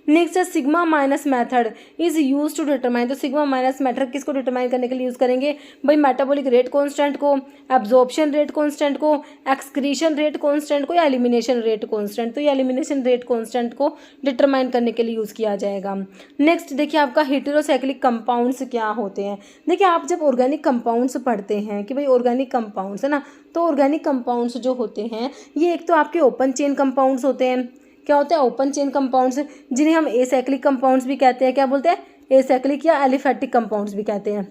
नेक्स्ट है sigma minus method is use to determine. तो सिग्मा माइनस मेथड किसको डिटरमाइन करने के लिए यूज़ करेंगे, भाई मेटाबॉलिक रेट कांस्टेंट को, एब्जॉर्प्शन रेट कांस्टेंट को, एक्सक्रीशन रेट कांस्टेंट को, या एलिमिनेशन रेट कांस्टेंट। तो ये एलिमिनेशन रेट कांस्टेंट को डिटरमाइन करने के लिए यूज़ किया जाएगा। नेक्स्ट देखिए आपका हेटेरोसाइक्लिक कंपाउंड्स क्या होते हैं। देखिए आप जब ऑर्गेनिक कंपाउंड्स पढ़ते हैं कि भाई ऑर्गेनिक कंपाउंड्स है ना, तो ऑर्गेनिक कंपाउंड्स जो होते हैं ये एक तो आपके ओपन चेन कंपाउंड्स होते हैं। क्या होता है, ओपन चेन कंपाउंड्स, जिन्हें हम एसाइक्लिक कंपाउंड्स भी कहते हैं। क्या बोलते हैं, एसाइक्लिक या एलिफेटिक कंपाउंड्स भी कहते हैं,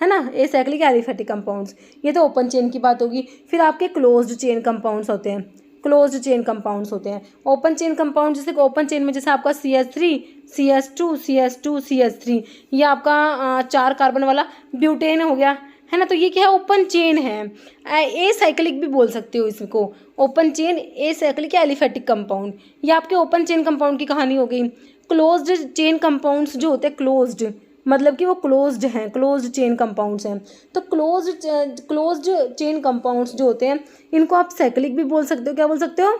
है ना। एसाइक्लिक या एलिफेटिक कंपाउंड्स, ये तो ओपन चेन की बात होगी। फिर आपके क्लोज्ड चेन कंपाउंड्स होते हैं, क्लोज्ड चेन कंपाउंड्स होते हैं। ओपन चेन कंपाउंड जैसे ओपन चेन में जैसे आपका CH3, CS2, CS2, CH3, ये आपका 4 कार्बन वाला ब्यूटेन हो गया, है ना। तो ये क्या है, ओपन चेन है। ए साइक्लिक भी बोल सकते हो इसको, ओपन चेन, ए साइक्लिक या एलिफेटिक कंपाउंड। ये आपके ओपन चेन कंपाउंड की कहानी हो गई। क्लोज्ड चेन कंपाउंड्स जो होते हैं, क्लोज्ड मतलब कि वो क्लोज्ड हैं, क्लोज्ड चेन कंपाउंड्स हैं। तो क्लोज्ड चेन कंपाउंड्स जो होते हैं इनको आप साइक्लिक भी बोल सकते हो। क्या बोल सकते हो,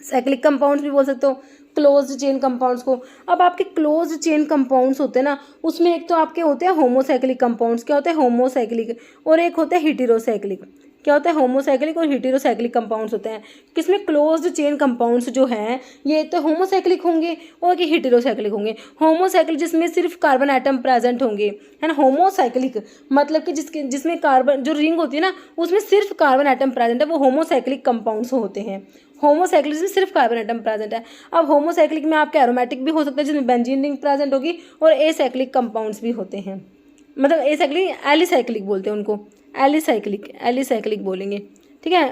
साइक्लिक कंपाउंड्स भी बोल सकते हो क्लोज्ड चेन कंपाउंड्स को। अब आपके क्लोज्ड चेन कंपाउंड्स होते हैं ना, उसमें एक तो आपके होते हैं होमोसाइक्लिक कंपाउंड्स। क्या होते हैं, होमोसाइक्लिक, और एक होता है हेटेरोसाइक्लिक। क्या होता है, होमोसाइक्लिक और हेटेरोसाइक्लिक कंपाउंड्स होते हैं। किसमें क्लोज्ड चेन कंपाउंड्स जो हैं ये तो होमोसाइक्लिक होंगे और ये हेटेरोसाइक्लिक होंगे। होमोसाइक्लिक जिसमें सिर्फ कार्बन एटम प्रेजेंट होंगे, है ना। होमोसाइक्लिक मतलब कि जिसमें कार्बन जो रिंग होती है ना उसमें सिर्फ कार्बन एटम प्रेजेंट है, वो होमोसाइक्लिक कंपाउंड्स होते हैं। होमोसाइक्लिक में सिर्फ कार्बन एटम प्रेजेंट है। अब होमोसाइक्लिक में आपके एरोमेटिक भी हो सकता है जिसमें बेंजीन रिंग प्रेजेंट होगी, और एसाइक्लिक कंपाउंड्स भी होते हैं। मतलब एसाइक्लिक एलिसाइक्लिक बोलते हैं उनको, एलिसाइक्लिक बोलेंगे, ठीक है।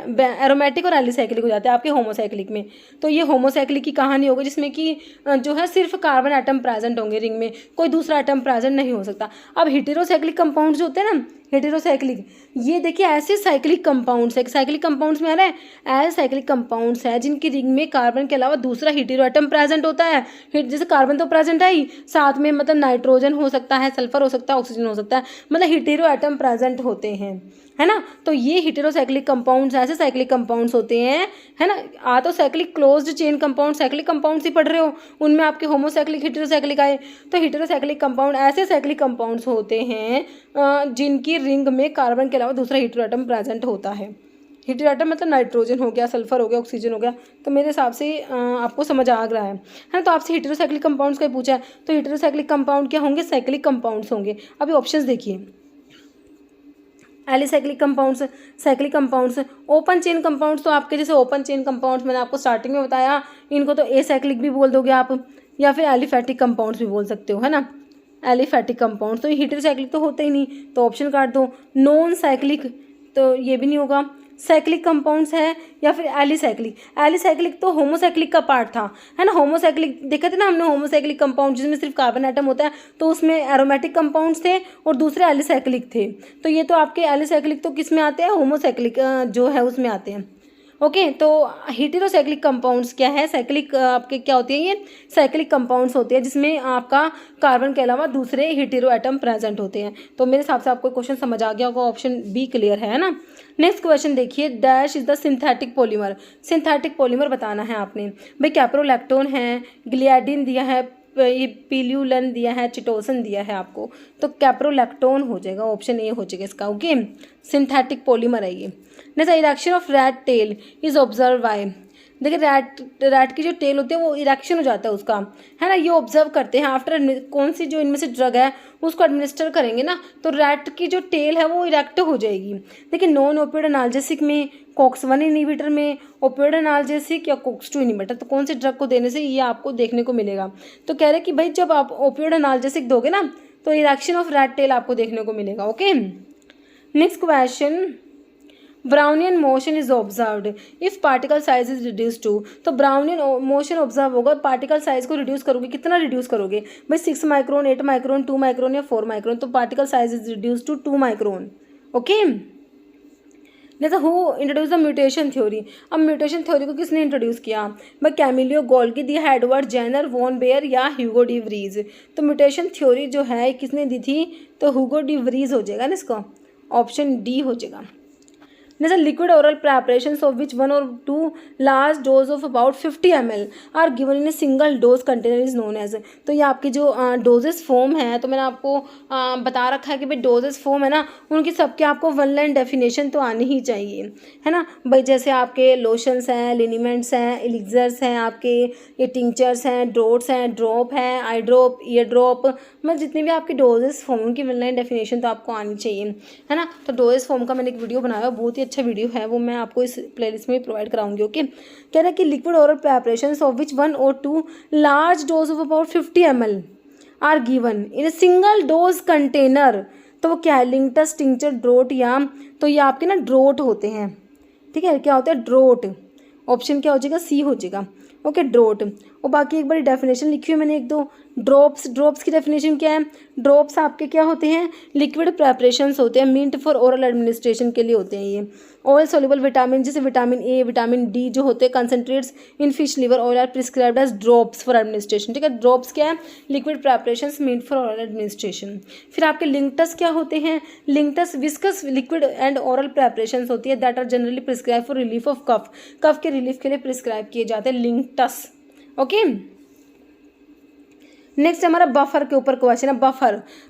एरोमेटिक और एलिसाइक्लिक हो जाते हैं आपके होमोसाइक्लिक में। तो ये होमोसाइक्लिक की कहानी होगी जिसमें कि जो है सिर्फ कार्बन एटम प्रेजेंट होंगे रिंग में, कोई दूसरा एटम प्रेजेंट नहीं हो सकता। अब हेटेरोसाइक्लिक कंपाउंड्स जो होते हैं ना, हेटेरोसाइक्लिक, ये देखिए ऐसे साइक्लिक कंपाउंड्स है, साइक्लिक कंपाउंड्स में आ रहा है ऐसे साइक्लिक कंपाउंड्स है जिनकी रिंग में कार्बन के अलावा दूसरा हेटेरो एटम प्रेजेंट होता है। जैसे कार्बन तो प्रेजेंट है ही, साथ में मतलब नाइट्रोजन हो सकता है, सल्फर हो सकता है, ऑक्सीजन हो सकता है, मतलब हेटेरो एटम प्रेजेंट होते हैं, है ना। तो ये हेटेरोसाइक्लिक कंपाउंड्स ऐसे साइक्लिक कंपाउंड्स होते हैं, है ना। आ तो cyclic closed chain compound cyclic compounds ही पढ़ रहे हो, उनमें आपके होमोसाइक्लिक हेटेरोसाइक्लिक आए। तो हेटेरोसाइक्लिक कंपाउंड ऐसे साइक्लिक कंपाउंड्स होते हैं जिनकी रिंग में कार्बन के अलावा दूसरा हेटेरो एटम प्रेजेंट होता है। हेटेरो एटम मतलब नाइट्रोजन हो गया, सल्फर हो गया, ऑक्सीजन हो गया। तो मेरे हिसाब से आपको समझ आ रहा है ना। तो आपसे हेटेरोसाइक्लिक कंपाउंड्स का पूछा है, तो हेटेरोसाइक्लिक कंपाउंड क्या होंगे, साइक्लिक कंपाउंड्स होंगे। अभी ऑप्शंस देखिए, alicyclic compounds, cyclic compounds, open chain compounds. तो आपके जैसे ओपन चेन कंपाउंड्स मैंने आपको स्टार्टिंग में बताया, इनको तो एसाइक्लिक भी बोल दोगे आप, या फिर एलिफैटिक कंपाउंड्स भी बोल सकते हो, है ना। एलिफैटिक कंपाउंड्स तो हेटेरोसाइक्लिक तो होते ही नहीं, तो ऑप्शन काट दो। नॉन साइक्लिक तो ये भी नहीं होगा। साइक्लिक कंपाउंड्स है या फिर एलिसाइक्लिक, एलिसाइक्लिक तो होमोसाइक्लिक का पार्ट था, है ना। होमोसाइक्लिक देखे थे ना हमने, होमोसाइक्लिक कंपाउंड जिसमें सिर्फ कार्बन एटम होता है, तो उसमें एरोमेटिक कंपाउंड्स थे और दूसरे एलिसाइक्लिक थे। तो ये तो आपके एलिसाइक्लिक तो किस में आते हैं, होमोसाइक्लिक जो है उसमें आते हैं। ओके, तो हेटेरोसाइक्लिक कंपाउंड्स क्या है, साइक्लिक आपके क्या होती है, ये साइक्लिक कंपाउंड्स होते हैं जिसमें आपका कार्बन के अलावा दूसरे हेटेरो एटम प्रेजेंट होते हैं। तो मेरे हिसाब से आपको क्वेश्चन समझ आ गया होगा, ऑप्शन बी क्लियर है ना। नेक्स्ट क्वेश्चन देखिए, dash is the synthetic polymer. Synthetic polymer बताना है आपने भाई। कैप्रोलैक्टोन है, ग्लियाडिन दिया है, ये पिल्यूलन दिया है, चिटोसन दिया है आपको, तो कैप्रोलैक्टोन हो जाएगा, ऑप्शन ए हो जाएगा इसका। ओके, सिंथेटिक पॉलीमर है ये। Next, erection of rat tail is observe by. देखिए रैट की जो टेल होती है वो इरेक्शन हो जाता है उसका, है ना। ये ऑब्जर्व करते हैं आफ्टर कौन सी जो इनमें से ड्रग है उसको एडमिनिस्टर करेंगे ना, तो रैट की जो टेल है वो इरेक्ट हो जाएगी। देखिए नॉन ओपियोइड एनाल्जेसिक में, COX-1 इनहिबिटर में, ओपियोइड एनाल्जेसिक या COX-2 इनहिबिटर, तो कौन से ड्रग को देने से ये आपको देखने को मिलेगा। तो कह रहे कि भाई जब आप ओपियोइड एनाल्जेसिक दोगे ना तो इरेक्शन ऑफ रैट टेल आपको देखने को मिलेगा। Okay, next question, Brownian motion is observed if particle size is reduce to. तो ब्राउनियन मोशन ऑब्जर्व होगा, पार्टिकल साइज को रिड्यूस करोगे, कितना रिड्यूस करोगे भाई, 6 माइक्रोन, 8 माइक्रोन, 2 माइक्रोन या 4 माइक्रोन। तो particle size is reduce to 2 micron. Okay, जैसे who introduce the mutation theory. अब म्यूटेशन थ्योरी को किसने इंट्रोड्यूस किया भाई, कैमिलियो गोल्गी दिया है, एडवर्ड जेनर, वॉन बेयर या ह्यूगो डी वरीज। तो म्यूटेशन थ्योरी जो है किसने दी थी, तो ह्यूगो डी वरीज हो जाएगा ना इसका, ऑप्शन डी हो जाएगा। जैसे liquid oral preparations of which 1 or 2 large dose of about 50 ml are given in a single dose container is known as। तो ये आपकी जो डोजेस फॉर्म है, तो मैंने आपको बता रखा है कि भाई डोजेस फॉर्म है ना उनकी सबके आपको वन लाइन डेफिनेशन तो आनी ही चाहिए, है ना भाई। जैसे आपके लोशंस हैं, लिनीमेंट्स हैं, एलिक्सर्स हैं, आपके ये टिंचर्स हैं, ड्रोट्स हैं, ड्रॉप है, आई ड्रॉप, ईयर ड्रॉप, मतलब जितने भी आपके डोजेस फॉर्म की वन लाइन डेफिनेशन तो आपको आनी चाहिए, है ना। तो डोजेस फॉर्म का मैंने एक वीडियो बनाया, बहुत ही अच्छा वीडियो है वो, मैं आपको इस प्लेलिस्ट में प्रोवाइड कराऊंगी। ओके, कह रहा है कि liquid oral preparations of which 1 or 2 large dose of about 50 ml are given in a single dose container. तो वो क्या है, लिंटस, टिंचर, ड्रोट या, तो ये आपके ना ड्रोट होते हैं, ठीक है। क्या होता है, ड्रोट, ऑप्शन क्या हो जाएगा, सी हो जाएगा। Okay, draught. और बाकी एक बारी डेफिनेशन लिखी हुई मैंने एक दो। ड्रॉप्स की डेफिनेशन क्या है, ड्रॉप्स आपके क्या होते हैं, लिक्विड प्रेपरेशंस होते हैं, मींट फॉर ओरल एडमिनिस्ट्रेशन के लिए होते हैं ये। ऑयल सोल्यूबल विटामिन जैसे विटामिन ए, विटामिन डी जो होते हैं concentrates in fish liver oil are prescribed as drops for administration, ठीक है। ड्रॉप्स क्या है, liquid preparations meant for oral administration. फिर आपके लिंक्टस क्या होते हैं, linctus viscous liquid and oral preparations होती है that are generally prescribe for relief of cough, cough के रिलीफ के लिए प्रिस्क्राइब किए जाते हैं लिंक्टस। ओके, नेक्स्ट हमारा बफर के ऊपर क्वेश्चन है।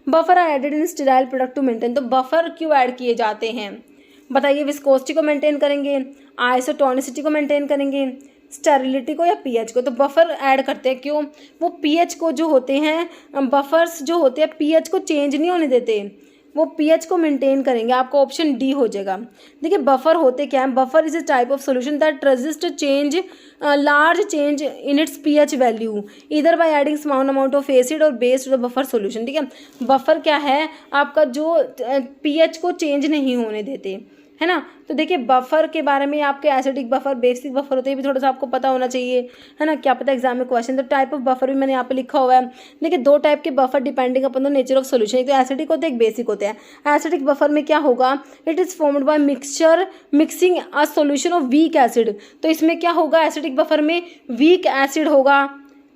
Buffer are added in sterile product to maintain. तो बफर क्यों ऐड किए जाते हैं, बताइए, विस्कोसिटी को मेंटेन करेंगे, आइसोटोनिसिटी को मेंटेन करेंगे, स्टेरिलिटी को या पीएच को? तो बफर ऐड करते हैं, क्यों? वो पीएच को जो होते हैं, बफर्स जो होते हैं पीएच को चेंज नहीं होने देते, वो पीएच को मेंटेन करेंगे। आपका ऑप्शन डी हो जाएगा। देखिए बफर होते क्या हैं? Buffer is a type of solution that resist change, large change in its pH value इधर by adding small amount of acid और base to the buffer solution. ठीक है, बफर क्या है? आपका जो पीएच को चेंज नहीं होने देते, है ना। तो देखिए बफर के बारे में आपके एसिडिक बफर, बेसिक बफर होते हैं, भी थोड़ा सा आपको पता होना चाहिए, है ना। क्या पता एग्जाम में क्वेश्चन। तो टाइप ऑफ बफर भी मैंने यहाँ पे लिखा हुआ है। देखिए दो टाइप के buffer depending upon the nature of solution, एक तो एसिडिक होते हैं, एक बेसिक होते हैं। एसिडिक बफर में क्या होगा? It is formed by mixing a solution of weak acid. तो इसमें क्या होगा? एसिडिक बफर में वीक एसिड होगा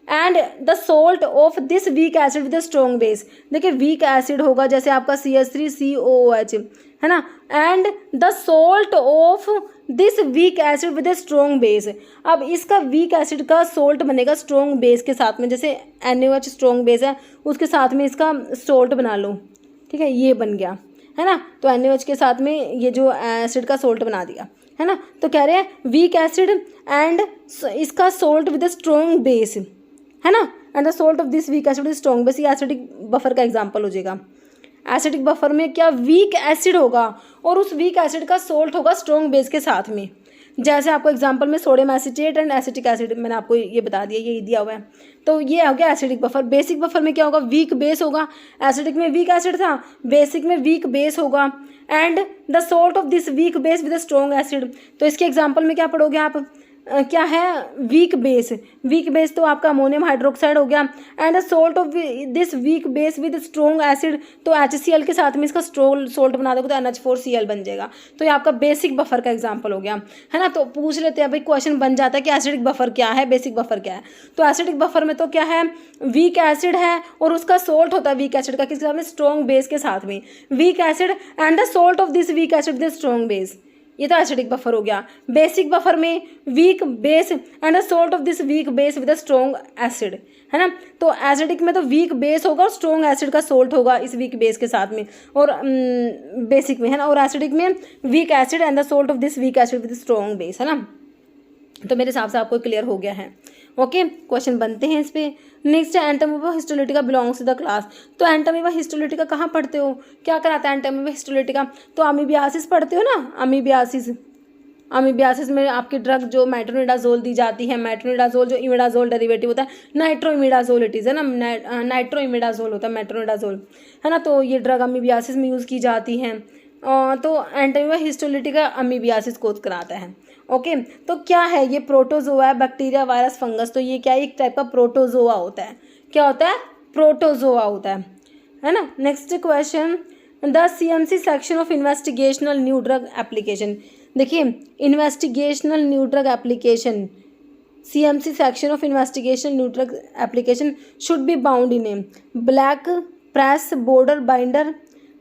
and the salt of this weak acid with strong base. देखिए वीक एसिड होगा जैसे आपका CH3COOH, है ना, and the salt of this weak acid with strong base. अब इसका वीक एसिड का सोल्ट बनेगा स्ट्रॉन्ग बेस के साथ में, जैसे NaOH स्ट्रॉन्ग बेस है, उसके साथ में इसका सोल्ट बना लो। ठीक है, ये बन गया, है ना। तो NaOH के साथ में ये जो एसिड का सोल्ट बना दिया, है ना। तो कह रहे हैं वीक एसिड एंड इसका सोल्ट विद स्ट्रॉन्ग बेस, है ना, and the salt of this weak acid with strong base. ये एसिडिक बफर का एग्जाम्पल हो जाएगा। एसिडिक बफर में क्या? वीक एसिड होगा और उस वीक एसिड का सोल्ट होगा स्ट्रॉन्ग बेस के साथ में। जैसे आपको एग्जांपल में sodium acetate and acetic acid, मैंने आपको ये बता दिया, ये दिया हुआ है। तो ये हो गया एसिडिक बफर। बेसिक बफर में क्या होगा? वीक बेस होगा। एसिडिक में वीक एसिड था, बेसिक में वीक बेस होगा and the salt of this weak base with strong acid. तो इसके एग्जाम्पल में क्या पढ़ोगे आप? क्या है? Weak base. वीक बेस तो आपका अमोनियम हाइड्रोक्साइड हो गया and the salt of this weak base with strong acid. तो HCl के साथ में इसका सोल्ट बना दोगे तो NH4Cl बन जाएगा। तो ये आपका बेसिक बफर का एग्जांपल हो गया, है ना। तो पूछ लेते हैं भाई, क्वेश्चन बन जाता है कि एसिडिक बफर क्या है, बेसिक बफर क्या है। तो एसिडिक बफर में तो क्या है? वीक एसिड है और उसका सोल्ट होता है वीक एसिड का किसके साथ में? स्ट्रॉन्ग बेस के साथ में। Weak acid and the salt of this weak acid with strong base, ये तो एसिडिक बफर हो गया। बेसिक बफर में weak base and the salt of this weak base with strong acid, है ना। तो एसिडिक में तो वीक बेस होगा और स्ट्रॉन्ग एसिड का सोल्ट होगा इस वीक बेस के साथ में, और बेसिक में, है ना। और एसिडिक में weak acid and the salt of this weak acid with strong base, है ना। तो मेरे हिसाब से आपको क्लियर हो गया है। ओके, क्वेश्चन बनते हैं इस पे। नेक्स्ट है Entamoeba histolytica belongs to the class. तो एंटामीबा हिस्टोलिटिका कहाँ पढ़ते हो? क्या कराता है एंटामीबा हिस्टोलिटिका? तो अमीबियासिस पढ़ते हो ना, अमीबियासिस। अमीबियासिस में आपकी ड्रग जो मेट्रोनिडाजोल दी जाती है, मेट्रोनिडाजोल जो इमिडाजोल डेरिवेटिव होता है, नाइट्रोइमिडाजोल इट इज़, है ना, नाइट्रोइमिडाजोल होता है मेट्रोनिडाजोल, है ना। तो ये ड्रग अमीबियासिस में यूज़ की जाती हैं। तो एंटामीबा हिस्टोलिटिका अमीबियासिस कोज कराता है। ओके, तो क्या है ये? प्रोटोजोआ है, बैक्टीरिया, वायरस, फंगस। तो ये क्या है? एक टाइप का प्रोटोजोआ होता है। क्या होता है? प्रोटोजोआ होता है ना। Next question, the CMC section of investigational new drug application. देखिए investigational new drug application, CMC section of investigational new drug application should be bound in a black press border binder,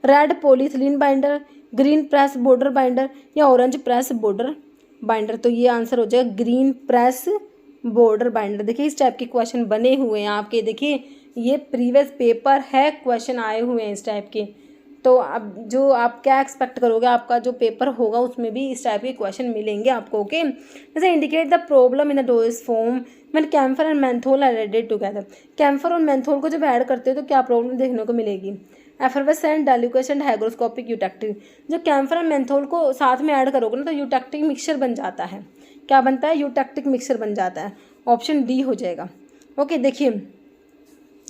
red polyethylene binder, green press border binder या orange press border binder. तो ये answer हो जाएगा green press border binder. देखिए इस type के question बने हुए हैं आपके, देखिए ये प्रीवियस पेपर है, क्वेश्चन आए हुए हैं इस टाइप के। तो अब जो आप क्या एक्सपेक्ट करोगे, आपका जो पेपर होगा उसमें भी इस टाइप के क्वेश्चन मिलेंगे आपको। ओके, जैसे indicate the problem in the dose form when camphor and menthol are added together. Camphor और मेंथोल को जब ऐड करते हो तो क्या प्रॉब्लम देखने को मिलेगी? Effervescent, deliquescent, hygroscopic, eutectic. जब कैम्फर और मेंथोल को साथ में ऐड करोगे ना तो यूटेक्टिक मिक्सचर बन जाता है। क्या बनता है? यूटेक्टिक मिक्सचर बन जाता है। ऑप्शन डी हो जाएगा। ओके, देखिए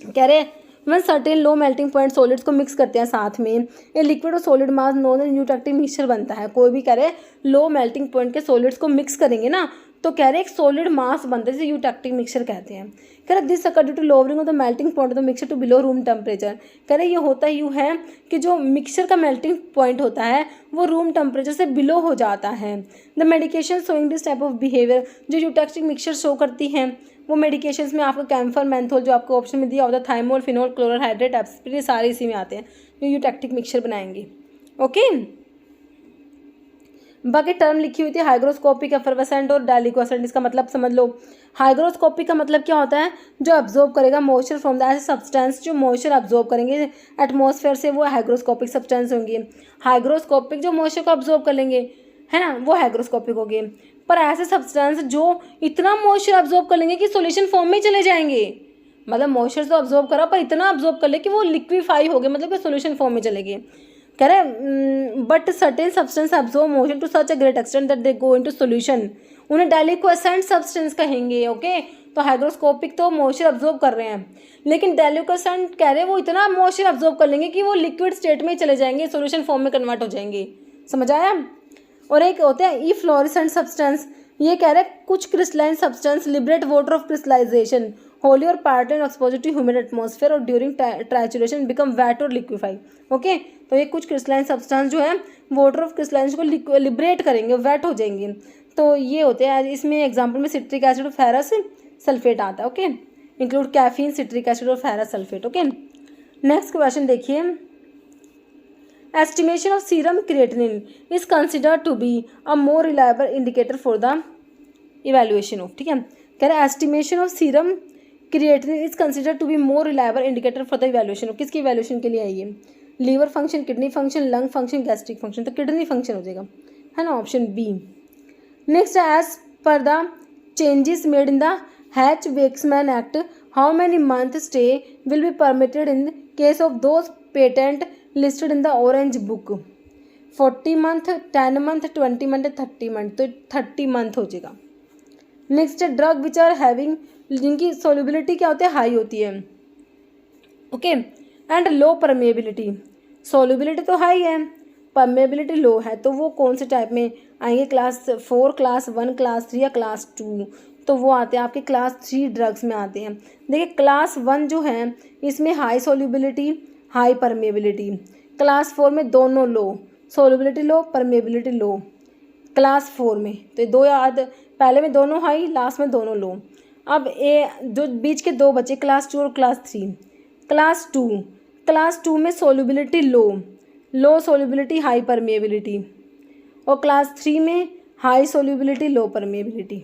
कह रहे one certain low melting point solids को मिक्स करते हैं साथ में, ये लिक्विड और solid mass known as eutectic mixture बनता है। कोई भी कह रहे लो मेल्टिंग पॉइंट के सॉलिड्स को मिक्स करेंगे ना तो कह रहे एक सॉलिड मास बनता है, जिसे यूटेक्टिक मिक्सचर कहते हैं। कह रहे this occur due to lowering of the melting point of the mixture to below room temperature. कह रहे ये होता यूँ है कि जो मिक्सचर का मेल्टिंग पॉइंट होता है वो रूम टेम्परेचर से बिलो हो जाता है। The medication showing this type of behaviour, जो यूटेक्टिक मिक्सचर शो करती हैं वो मेडिकेशंस में आपको कैम्फर, मेंथोल जो आपको ऑप्शन में दिया होता है, थाइमोल, फिनोल, क्लोराहाइड्रेट, एस्पिरिन, सारे इसी में आते हैं जो यूटेक्टिक मिक्सचर बनाएंगे। ओके, बाकी टर्म लिखी हुई थी हाइग्रोस्कोपिक, एफरवेसेंट और डाइलिक्वेसेंट। इसका मतलब समझ लो। हाइग्रोस्कोपिक का मतलब क्या होता है, जो अब्जॉर्ब करेगा मॉइस्चर फ्रॉम द, ऐसे सब्सटेंस जो मॉइस्चर अब्जॉर्ब करेंगे एटमॉस्फेयर से, वो हाइग्रोस्कोपिक सब्सटेंस होंगी। हाइग्रोस्कोपिक जो मॉइस्चर को अब्जॉर्ब कर लेंगे, है ना, वो हाइग्रोस्कोपिक होगी। पर ऐसे सब्सटेंस जो इतना मॉइस्चर अब्जॉर्ब कर लेंगे कि सॉल्यूशन फॉर्म में चले जाएंगे, मतलब मॉइस्चर तो अब्जॉर्ब करा पर इतना अब्जॉर्ब कर ले कि वो लिक्विफाई हो गए, मतलब कि सॉल्यूशन फॉर्म में चले गए। कह रहे but certain substance absorb moisture to such a great extent that they go into solution, उन्हें डाइलिक्वेसेंट सब्सटेंस कहेंगे। ओके, तो हाइग्रोस्कोपिक तो मॉइस्चर अब्जॉर्ब कर रहे हैं, लेकिन डाइलिक्वेसेंट कह रहे हैं वो इतना मॉइस्चर अब्जॉर्ब कर लेंगे कि वो लिक्विड स्टेट में चले जाएंगे, सॉल्यूशन फॉर्म में कन्वर्ट हो जाएंगे। समझ आया। और एक होते हैं इफ्लोरेसेंट सब्सटेंस, ये कह रहे हैं कुछ crystalline substance liberate water of crystallization wholly or part and exposure to humid atmosphere or during trituration become wet or liquefy. Okay, तो ये कुछ क्रिस्टलाइन सब्सटेंस जो है वाटर ऑफ क्रिस्टलाइन को लिबरेट करेंगे, वेट हो जाएंगे। तो ये होते हैं, इसमें एग्जाम्पल में सिट्रिक एसिड और फेरस सल्फेट आता है। Okay, include caffeine, citric acid और ferrous sulphate. Okay, next question देखिए, estimation of serum creatinine is considered to be a more reliable indicator for the evaluation of, ठीक है, कह रहे हैं estimation of serum creatinine is considered to be more reliable indicator for the evaluation of, किसकी इवेल्युएशन के लिए आई है, liver function, kidney function, lung function, gastric function, तो किडनी फंक्शन हो जाएगा, है ना, option B. Next, as per the changes made in the Hatch Waxman Act how many month stay will be permitted in case of those patent listed in the orange book, 40 month, 10 month, 20 month, 30 month, तो 30 month हो जाएगा। Next, drug which are having, जिनकी solubility क्या होती है, high होती है। Okay, and low permeability, solubility तो हाई है, परमेबिलिटी लो है, तो वो कौन से टाइप में आएंगे, क्लास 4, क्लास 1, क्लास 3 या क्लास 2, तो वो आते हैं आपके क्लास 3 ड्रग्स में आते हैं। देखिए क्लास 1 जो है इसमें high solubility, high permeability, class 4 में दोनों लो, सोल्यूबिलिटी लो, परमेबिलिटी लो, क्लास 4 में, तो ये दो याद, पहले में दोनों हाई, लास्ट में दोनों लो। अब ये जो बीच के दो बचे, क्लास 2 और क्लास 3, क्लास 2 में सोल्यूबिलिटी लो, लो सोल्यूबिलिटी, हाई परमेबिलिटी, और क्लास 3 में हाई सोल्यूबिलिटी, लो परमेबिलिटी।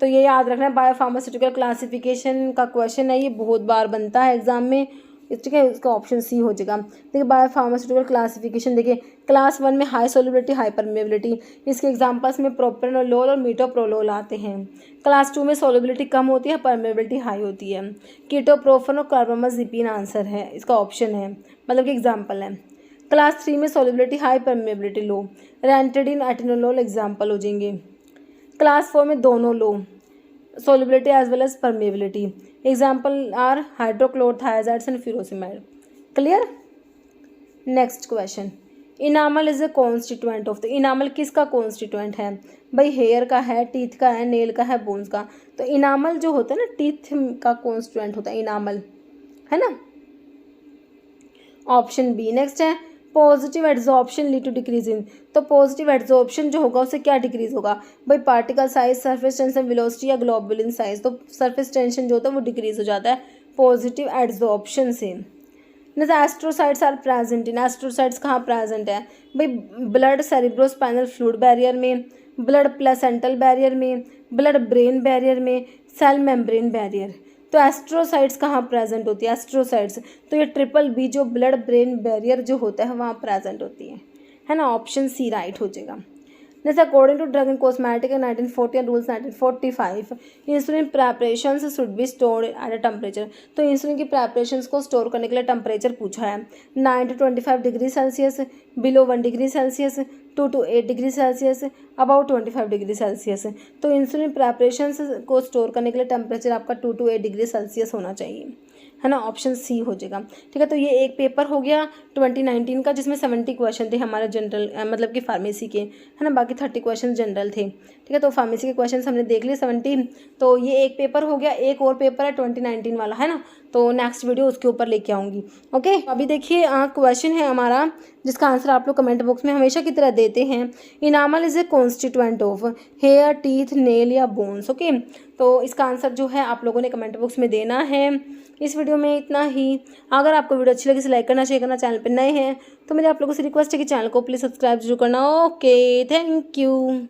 तो ये याद रखना है, बायोफार्मास्यूटिकल क्लासिफिकेशन का क्वेश्चन है, ये बहुत बार बनता है एग्जाम में, ठीक है, इसका ऑप्शन सी हो जाएगा। देखिए बायोफार्मास्यूटिकल क्लासिफिकेशन, देखिए क्लास 1 में हाई सोल्यूबिलिटी, हाई परमेबिलिटी, इसके एग्जांपल्स में प्रोप्रेनोलोल और मीटोप्रोलोल आते हैं। क्लास 2 में सोल्यूबिलिटी कम होती है, परमेबिलिटी हाई होती है, कीटोप्रोफेन और कार्बामाज़ेपिन आंसर है, इसका ऑप्शन है, मतलब कि एग्जाम्पल है। क्लास 3 में सोल्यूबिलिटी हाई, परमेबिलिटी लो, रेंटेडिन, एटेनोलोल एग्जाम्पल हो जाएंगे। क्लास 4 में दोनों लो, solubility as well as permeability, example are hydrochlorothiazides and furosemide. Clear? Next question, enamel is a constituent of the, enamel किसका constituent है भाई, हेयर का है, टीथ का है, नेल का है, बोन्स का, तो enamel जो होता है ना टीथ का constituent होता है enamel, है ना, ऑप्शन बी। नेक्स्ट है positive adsorption lead to decrease in, तो पॉजिटिव एड्जॉर्प्शन जो होगा उससे क्या डिक्रीज होगा भाई, particle size, surface tension, velocity या ग्लोबुलिन साइज, तो सरफेस टेंशन जो होता है वो डिक्रीज हो जाता है पॉजिटिव एड्जॉर्प्शन से। जैसे astrocytes are present in, astrocytes कहाँ प्रेजेंट है भाई, ब्लड सेरिब्रोस्पाइनल फ्लूइड बैरियर में, ब्लड प्लेसेंटल बैरियर में, ब्लड ब्रेन बैरियर में, सेल मेम्ब्रेन बैरियर, तो एस्ट्रोसाइट्स कहाँ प्रेजेंट होती है, एस्ट्रोसाइट्स, तो ये ट्रिपल बी जो ब्लड ब्रेन बैरियर जो होता है वहाँ प्रेजेंट होती है ना, ऑप्शन सी राइट हो जाएगा। जैसे according to drug and cosmetic 1940 and rules 1945 insulin preparations should be stored at a temperature, तो इंसुलिन की प्रेपरेशंस को स्टोर करने के लिए टेम्परेचर पूछा है 9 to 25 degree Celsius, below 1 degree Celsius, 2 to 8 degree Celsius, about 25 degree Celsius, तो insulin preparations को स्टोर करने के लिए टेम्परेचर आपका 2 to 8 डिग्री सेल्सियस होना चाहिए, है ना, ऑप्शन सी हो जाएगा। ठीक है, तो ये एक पेपर हो गया 2019 का जिसमें 70 क्वेश्चन थे हमारे जनरल मतलब कि फार्मेसी के, है ना, बाकी 30 क्वेश्चन जनरल थे। ठीक है, तो फार्मेसी के क्वेश्चन हमने देख लिए 70, तो ये एक पेपर हो गया, एक और पेपर है 2019 वाला, है ना, तो नेक्स्ट वीडियो उसके ऊपर लेके आऊँगी। ओके, अभी देखिए क्वेश्चन है हमारा जिसका आंसर आप लोग कमेंट बॉक्स में हमेशा की तरह देते हैं। Enamel is a constituent of hair, teeth, nail या बोन्स। ओके, तो इसका आंसर जो है आप लोगों ने कमेंट बॉक्स में देना है। इस वीडियो में इतना ही। अगर आपको वीडियो अच्छी लगी तो लाइक करना, शेयर करना, चैनल पर नए हैं तो मेरे आप लोगों से रिक्वेस्ट है कि चैनल को प्लीज़ सब्सक्राइब जरूर करना। Okay, thank you.